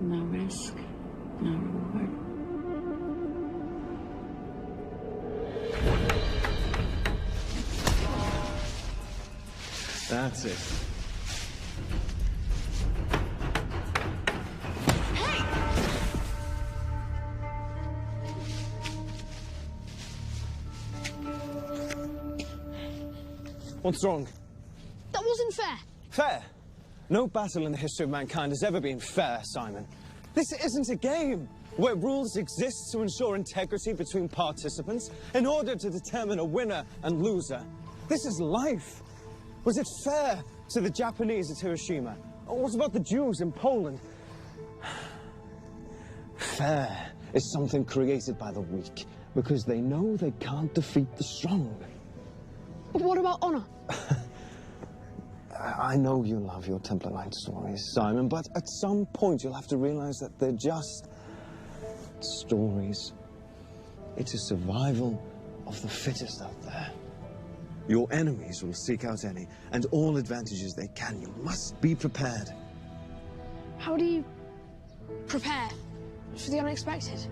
No risk, no reward. That's it. What's wrong? That wasn't fair. Fair? No battle in the history of mankind has ever been fair, Simon. This isn't a game where rules exist to ensure integrity between participants in order to determine a winner and loser. This is life. Was it fair to the Japanese at Hiroshima? Or what about the Jews in Poland? Fair is something created by the weak because they know they can't defeat the strong. But what about honor? I know you love your Templar Knight stories, Simon, but at some point you'll have to realize that they're just stories. It is survival of the fittest out there. Your enemies will seek out any and all advantages they can. You must be prepared. How do you prepare for the unexpected?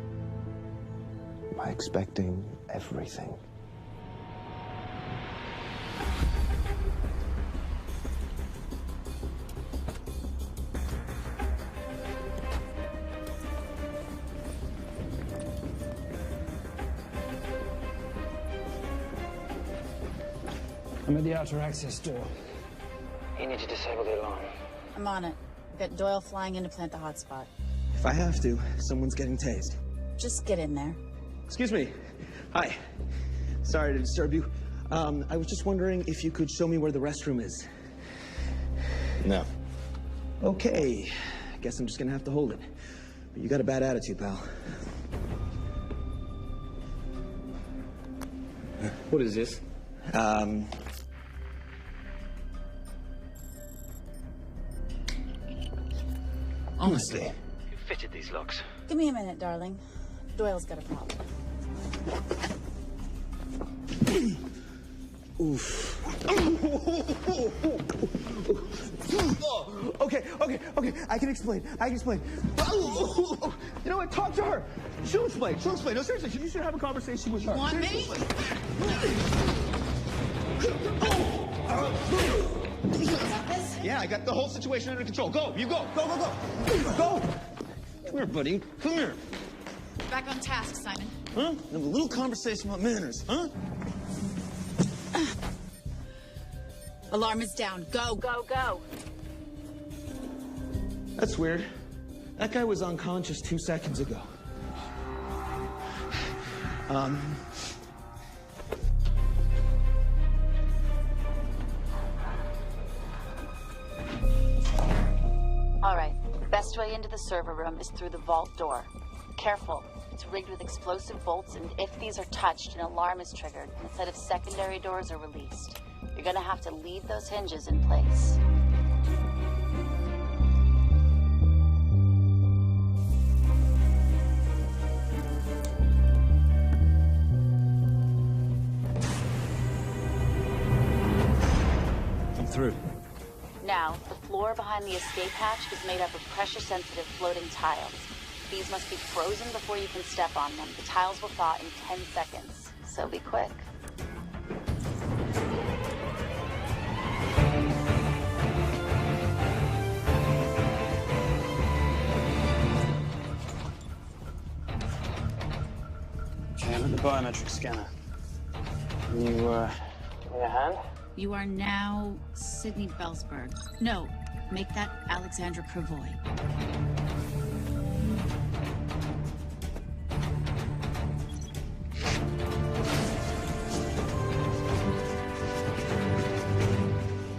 By expecting everything. I'm at the outer access door. You need to disable the alarm. I'm on it. I've got Doyle flying in to plant the hotspot. If I have to, someone's getting tased. Just get in there. Excuse me. Hi. Sorry to disturb you. I was just wondering if you could show me where the restroom is. No. Okay. Guess I'm just gonna have to hold it. But you got a bad attitude, pal. What is this? Honestly. Who fitted these locks? Give me a minute, darling. Doyle's got a problem. Oof. Okay. I can explain. You know what? Talk to her. She'll explain. No, seriously, you should have a conversation with her. Want me? Yeah, I got the whole situation under control. Go, you go. Go. Come here, buddy. Come here. Back on task, Simon. Huh? Have a little conversation about manners, huh? Alarm is down. Go. That's weird. That guy was unconscious 2 seconds ago. All right. Best way into the server room is through the vault door. Careful. It's rigged with explosive bolts, and if these are touched, an alarm is triggered, and a set of secondary doors are released. You're gonna have to leave those hinges in place. I'm through. Now, the floor behind the escape hatch is made up of pressure-sensitive floating tiles. These must be frozen before you can step on them. The tiles will thaw in 10 seconds, so be quick. Okay, I'm at the biometric scanner. You, in your hand? You are now Sydney Bellsberg. No, make that Alexandra Cravoy.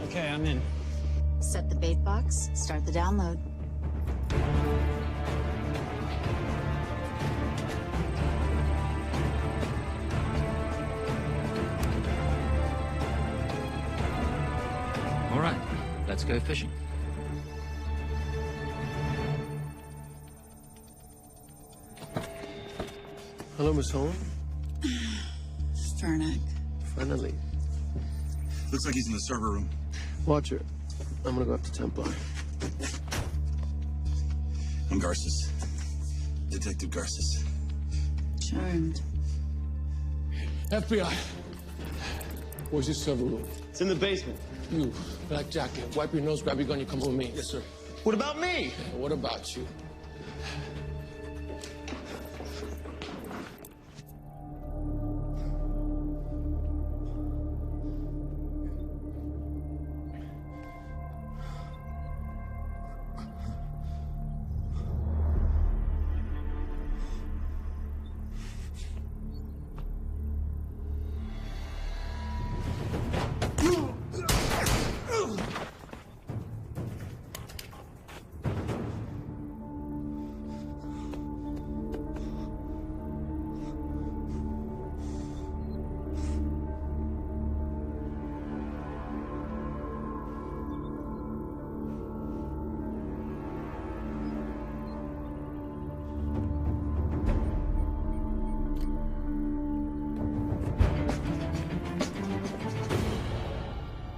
Okay, I'm in. Set the bait box, start the download. All right, let's go fishing. Hello, Miss Holmes. Fernack. Finally. Looks like he's in the server room. Watch her. I'm gonna go up to Templar. I'm Garces. Detective Garces. Charmed. FBI. Where's your server room? It's in the basement. You, black jacket, wipe your nose, grab your gun, you come with me. Yes, sir. What about me? Yeah, what about you?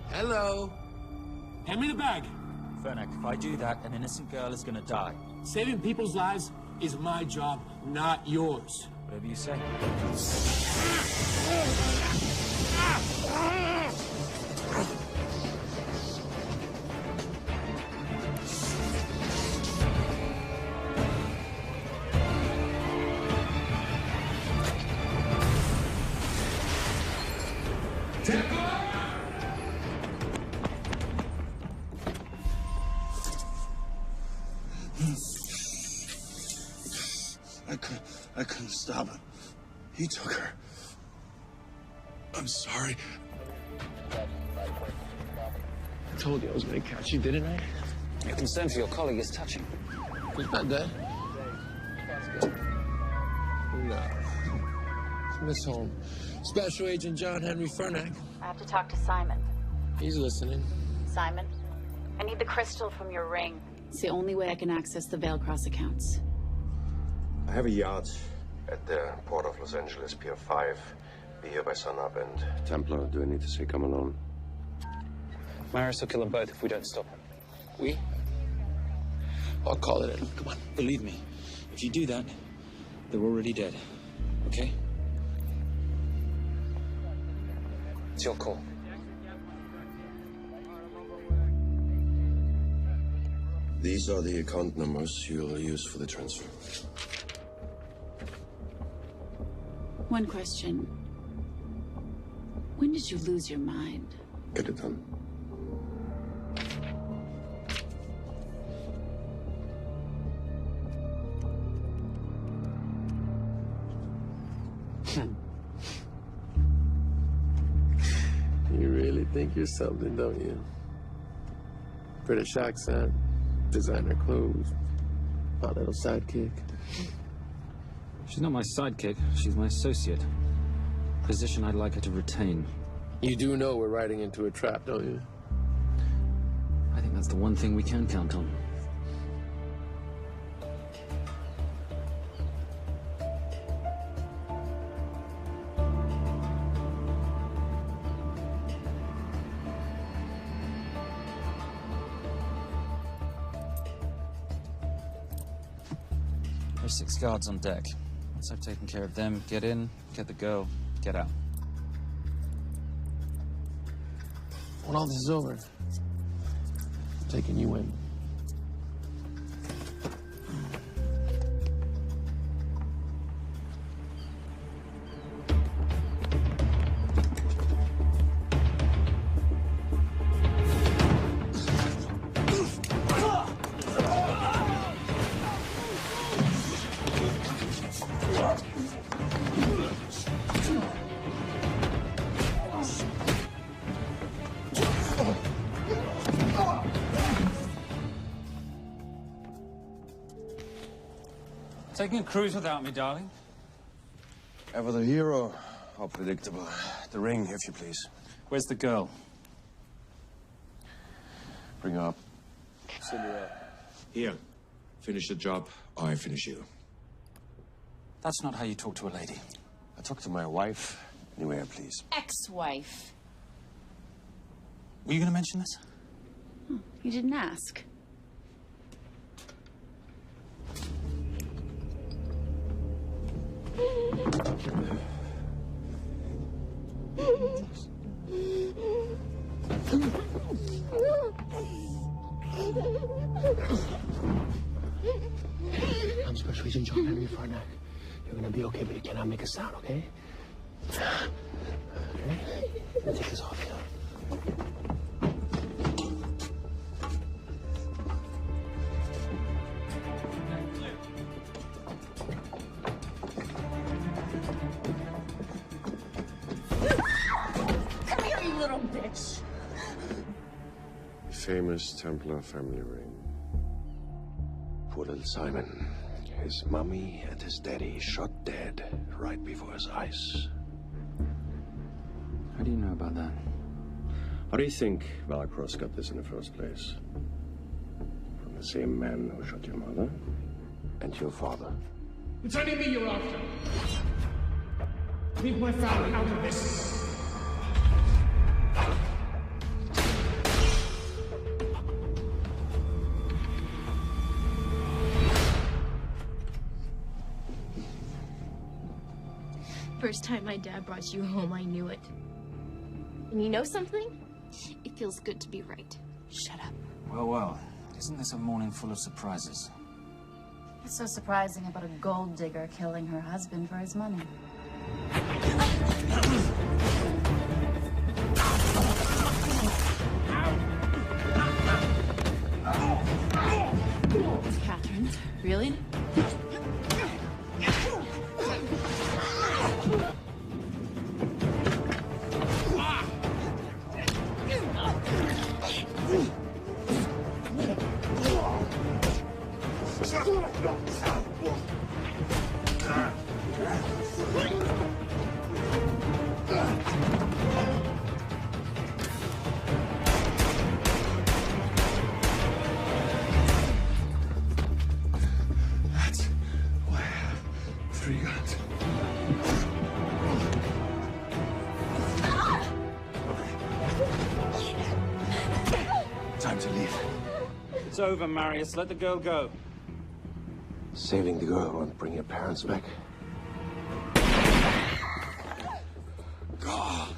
Hello. Hand me the bag. Fernack, if I do that, an innocent girl is gonna die. Saving people's lives is my job, not yours. Whatever you say. I couldn't stop him. He took her. I'm sorry. I told you I was going to catch you, didn't I? Your concern for your colleague is touching. He's not dead. No. Miss Holmes. Special Agent John Henry Fernack. I have to talk to Simon. He's listening. Simon, I need the crystal from your ring. It's the only way I can access the Veilcross accounts. I have a yacht at the port of Los Angeles, Pier 5. Be here by sunup. And Templar, do I need to say come along? Maris will kill them both if we don't stop him. We? I'll call it in. Come on. Believe me, if you do that, they're already dead. Okay? It's your call. These are the account numbers you'll use for the transfer. One question. When did you lose your mind? Get it done. You really think you're something, don't you? British accent, designer clothes, my little sidekick. She's not my sidekick. She's my associate. Position I'd like her to retain. You do know we're riding into a trap, don't you? I think that's the one thing we can count on. There's 6 guards on deck. Once I've taken care of them, get in, get the girl, get out. When all this is over, I'm taking you in. Taking a cruise without me, darling? Ever the hero? How predictable. The ring, if you please. Where's the girl? Bring her up. Send her up. Here. Finish the job, or I finish you. That's not how you talk to a lady. I talk to my wife anywhere, please. Ex-wife. Were you going to mention this? You didn't ask. I'm Special Agent John Henry Fernack. You're gonna be okay, but you cannot make a sound, okay? Okay? Let's take this off here. Come here, you little bitch. Famous Templar family ring. Poor little Simon. His mummy and his daddy shot dead right before his eyes. How do you know about that? How do you think Veilcross got this in the first place? From the same man who shot your mother and your father. It's only me you're after. Leave my family out of this. First time my dad brought you home, I knew it. And you know something? It feels good to be right. Shut up. Well, well. Isn't this a morning full of surprises? What's so surprising about a gold digger killing her husband for his money? Catherine, really? That's why I have 3 guns. Time to leave. It's over, Marius. Let the girl go. Saving the girl won't bring your parents back. God.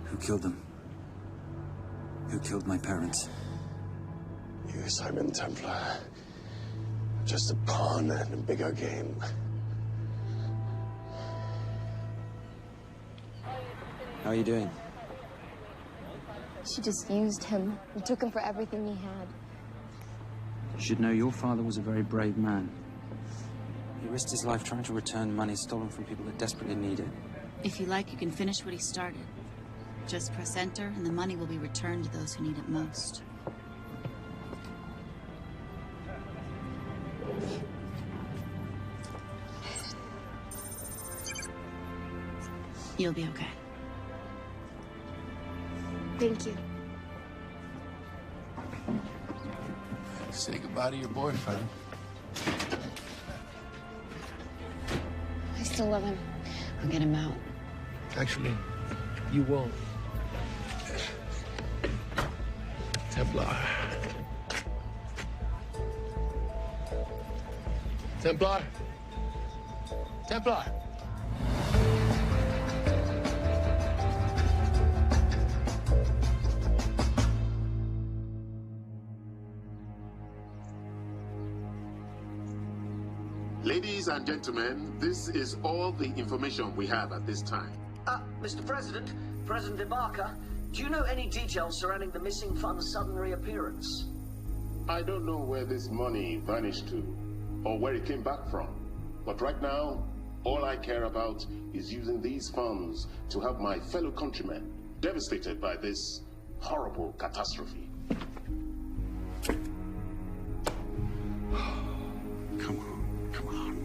Who killed them? Who killed my parents? You, Simon Templar. Just a pawn in a bigger game. How are you doing? She just used him and took him for everything he had. You should know your father was a very brave man. He risked his life trying to return money stolen from people that desperately need it. If you like, you can finish what he started. Just press enter, and the money will be returned to those who need it most. You'll be okay. Thank you. Say goodbye to your boyfriend. I still love him. I'll get him out. Actually, you won't. Templar. Templar. Templar. Ladies and gentlemen, this is all the information we have at this time. Mr. President, President Ibaka, do you know any details surrounding the missing fund's sudden reappearance? I don't know where this money vanished to, or where it came back from. But right now, all I care about is using these funds to help my fellow countrymen devastated by this horrible catastrophe. Come on, come on.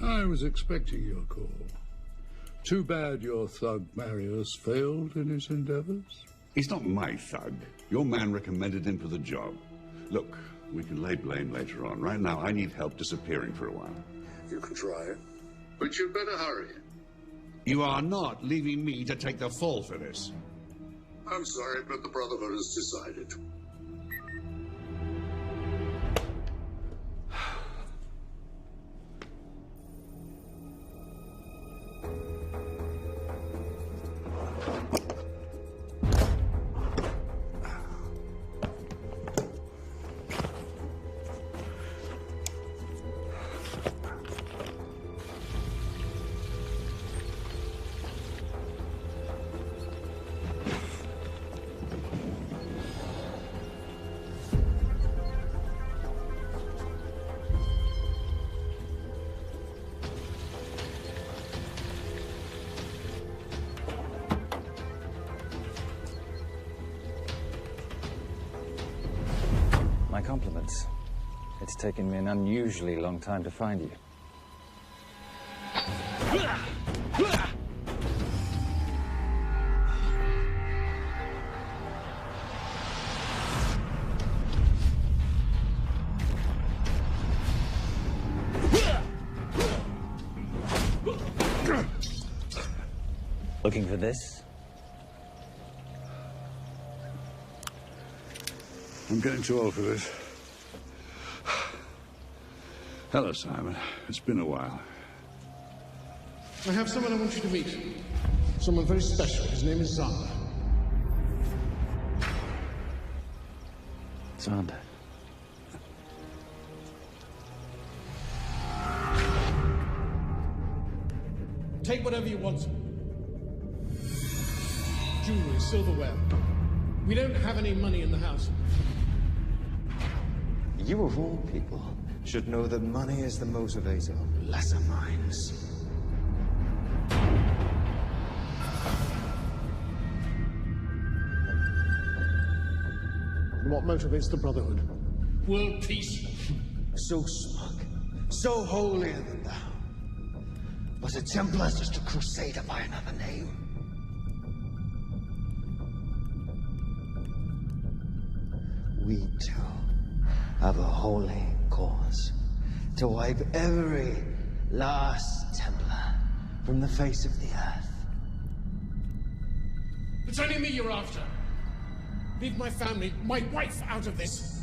I was expecting your call. Too bad your thug Marius failed in his endeavors. He's not my thug. Your man recommended him for the job. Look, we can lay blame later on. Right now, I need help disappearing for a while. You can try, but you'd better hurry. You are not leaving me to take the fall for this. I'm sorry, but the Brotherhood has decided. My compliments. It's taken me an unusually long time to find you. Looking for this? I'm getting too old for this. Hello, Simon. It's been a while. I have someone I want you to meet. Someone very special. His name is Xander. Xander. Take whatever you want. Jewelry, silverware. We don't have any money in the house. You of all people should know that money is the motivator of lesser minds. What motivates the Brotherhood? World peace. So smug, so holier than thou. But a Templar's just a crusader by another name. We too have a holy cause to wipe every last Templar from the face of the earth. It's only me you're after. Leave my family, my wife, out of this.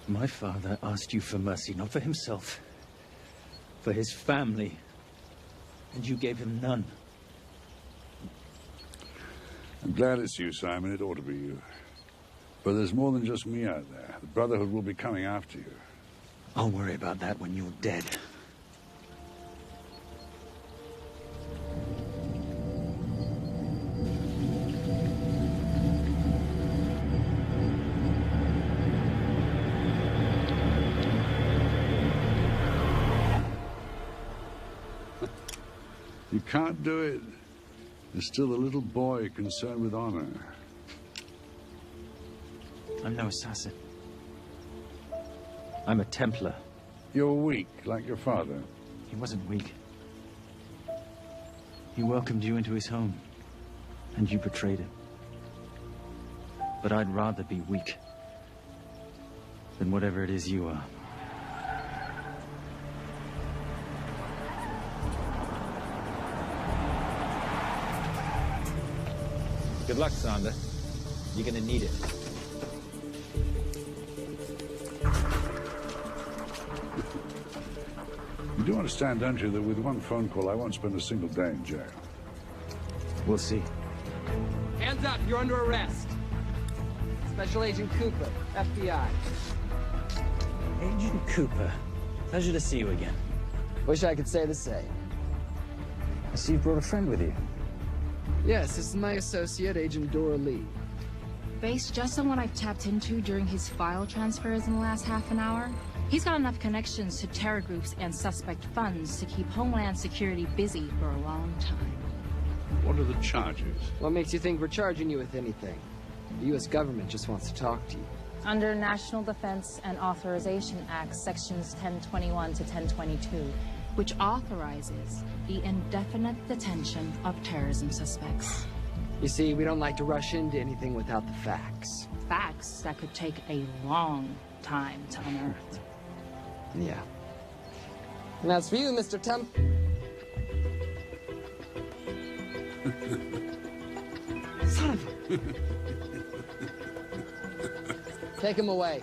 My father asked you for mercy, not for himself, for his family, and you gave him none. I'm glad it's you, Simon. It ought to be you. But there's more than just me out there. The Brotherhood will be coming after you. I'll worry about that when you're dead. You can't do it. There's still a little boy concerned with honor. I'm no assassin. I'm a Templar. You're weak, like your father. He wasn't weak. He welcomed you into his home, and you betrayed him. But I'd rather be weak than whatever it is you are. Good luck, Sander. You're gonna need it. You do understand, don't you, that with one phone call, I won't spend a single day in jail. We'll see. Hands up, you're under arrest. Special Agent Cooper, FBI. Agent Cooper, pleasure to see you again. Wish I could say the same. I see you brought a friend with you. Yes, this is my associate, Agent Dora Lee. Based just on what I've tapped into during his file transfers in the last half an hour, he's got enough connections to terror groups and suspect funds to keep Homeland Security busy for a long time. What are the charges? What makes you think we're charging you with anything? The U.S. government just wants to talk to you. Under National Defense and Authorization Act, Sections 1021 to 1022, which authorizes the indefinite detention of terrorism suspects. You see, we don't like to rush into anything without the facts. Facts that could take a long time to unearth. Yeah. And as for you, Mr. Temp... Son of a... Take him away.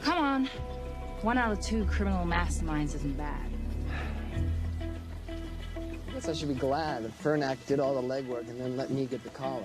Come on. 1 out of 2 criminal masterminds isn't bad. guess I should be glad that Fernak did all the legwork and then let me get the collar.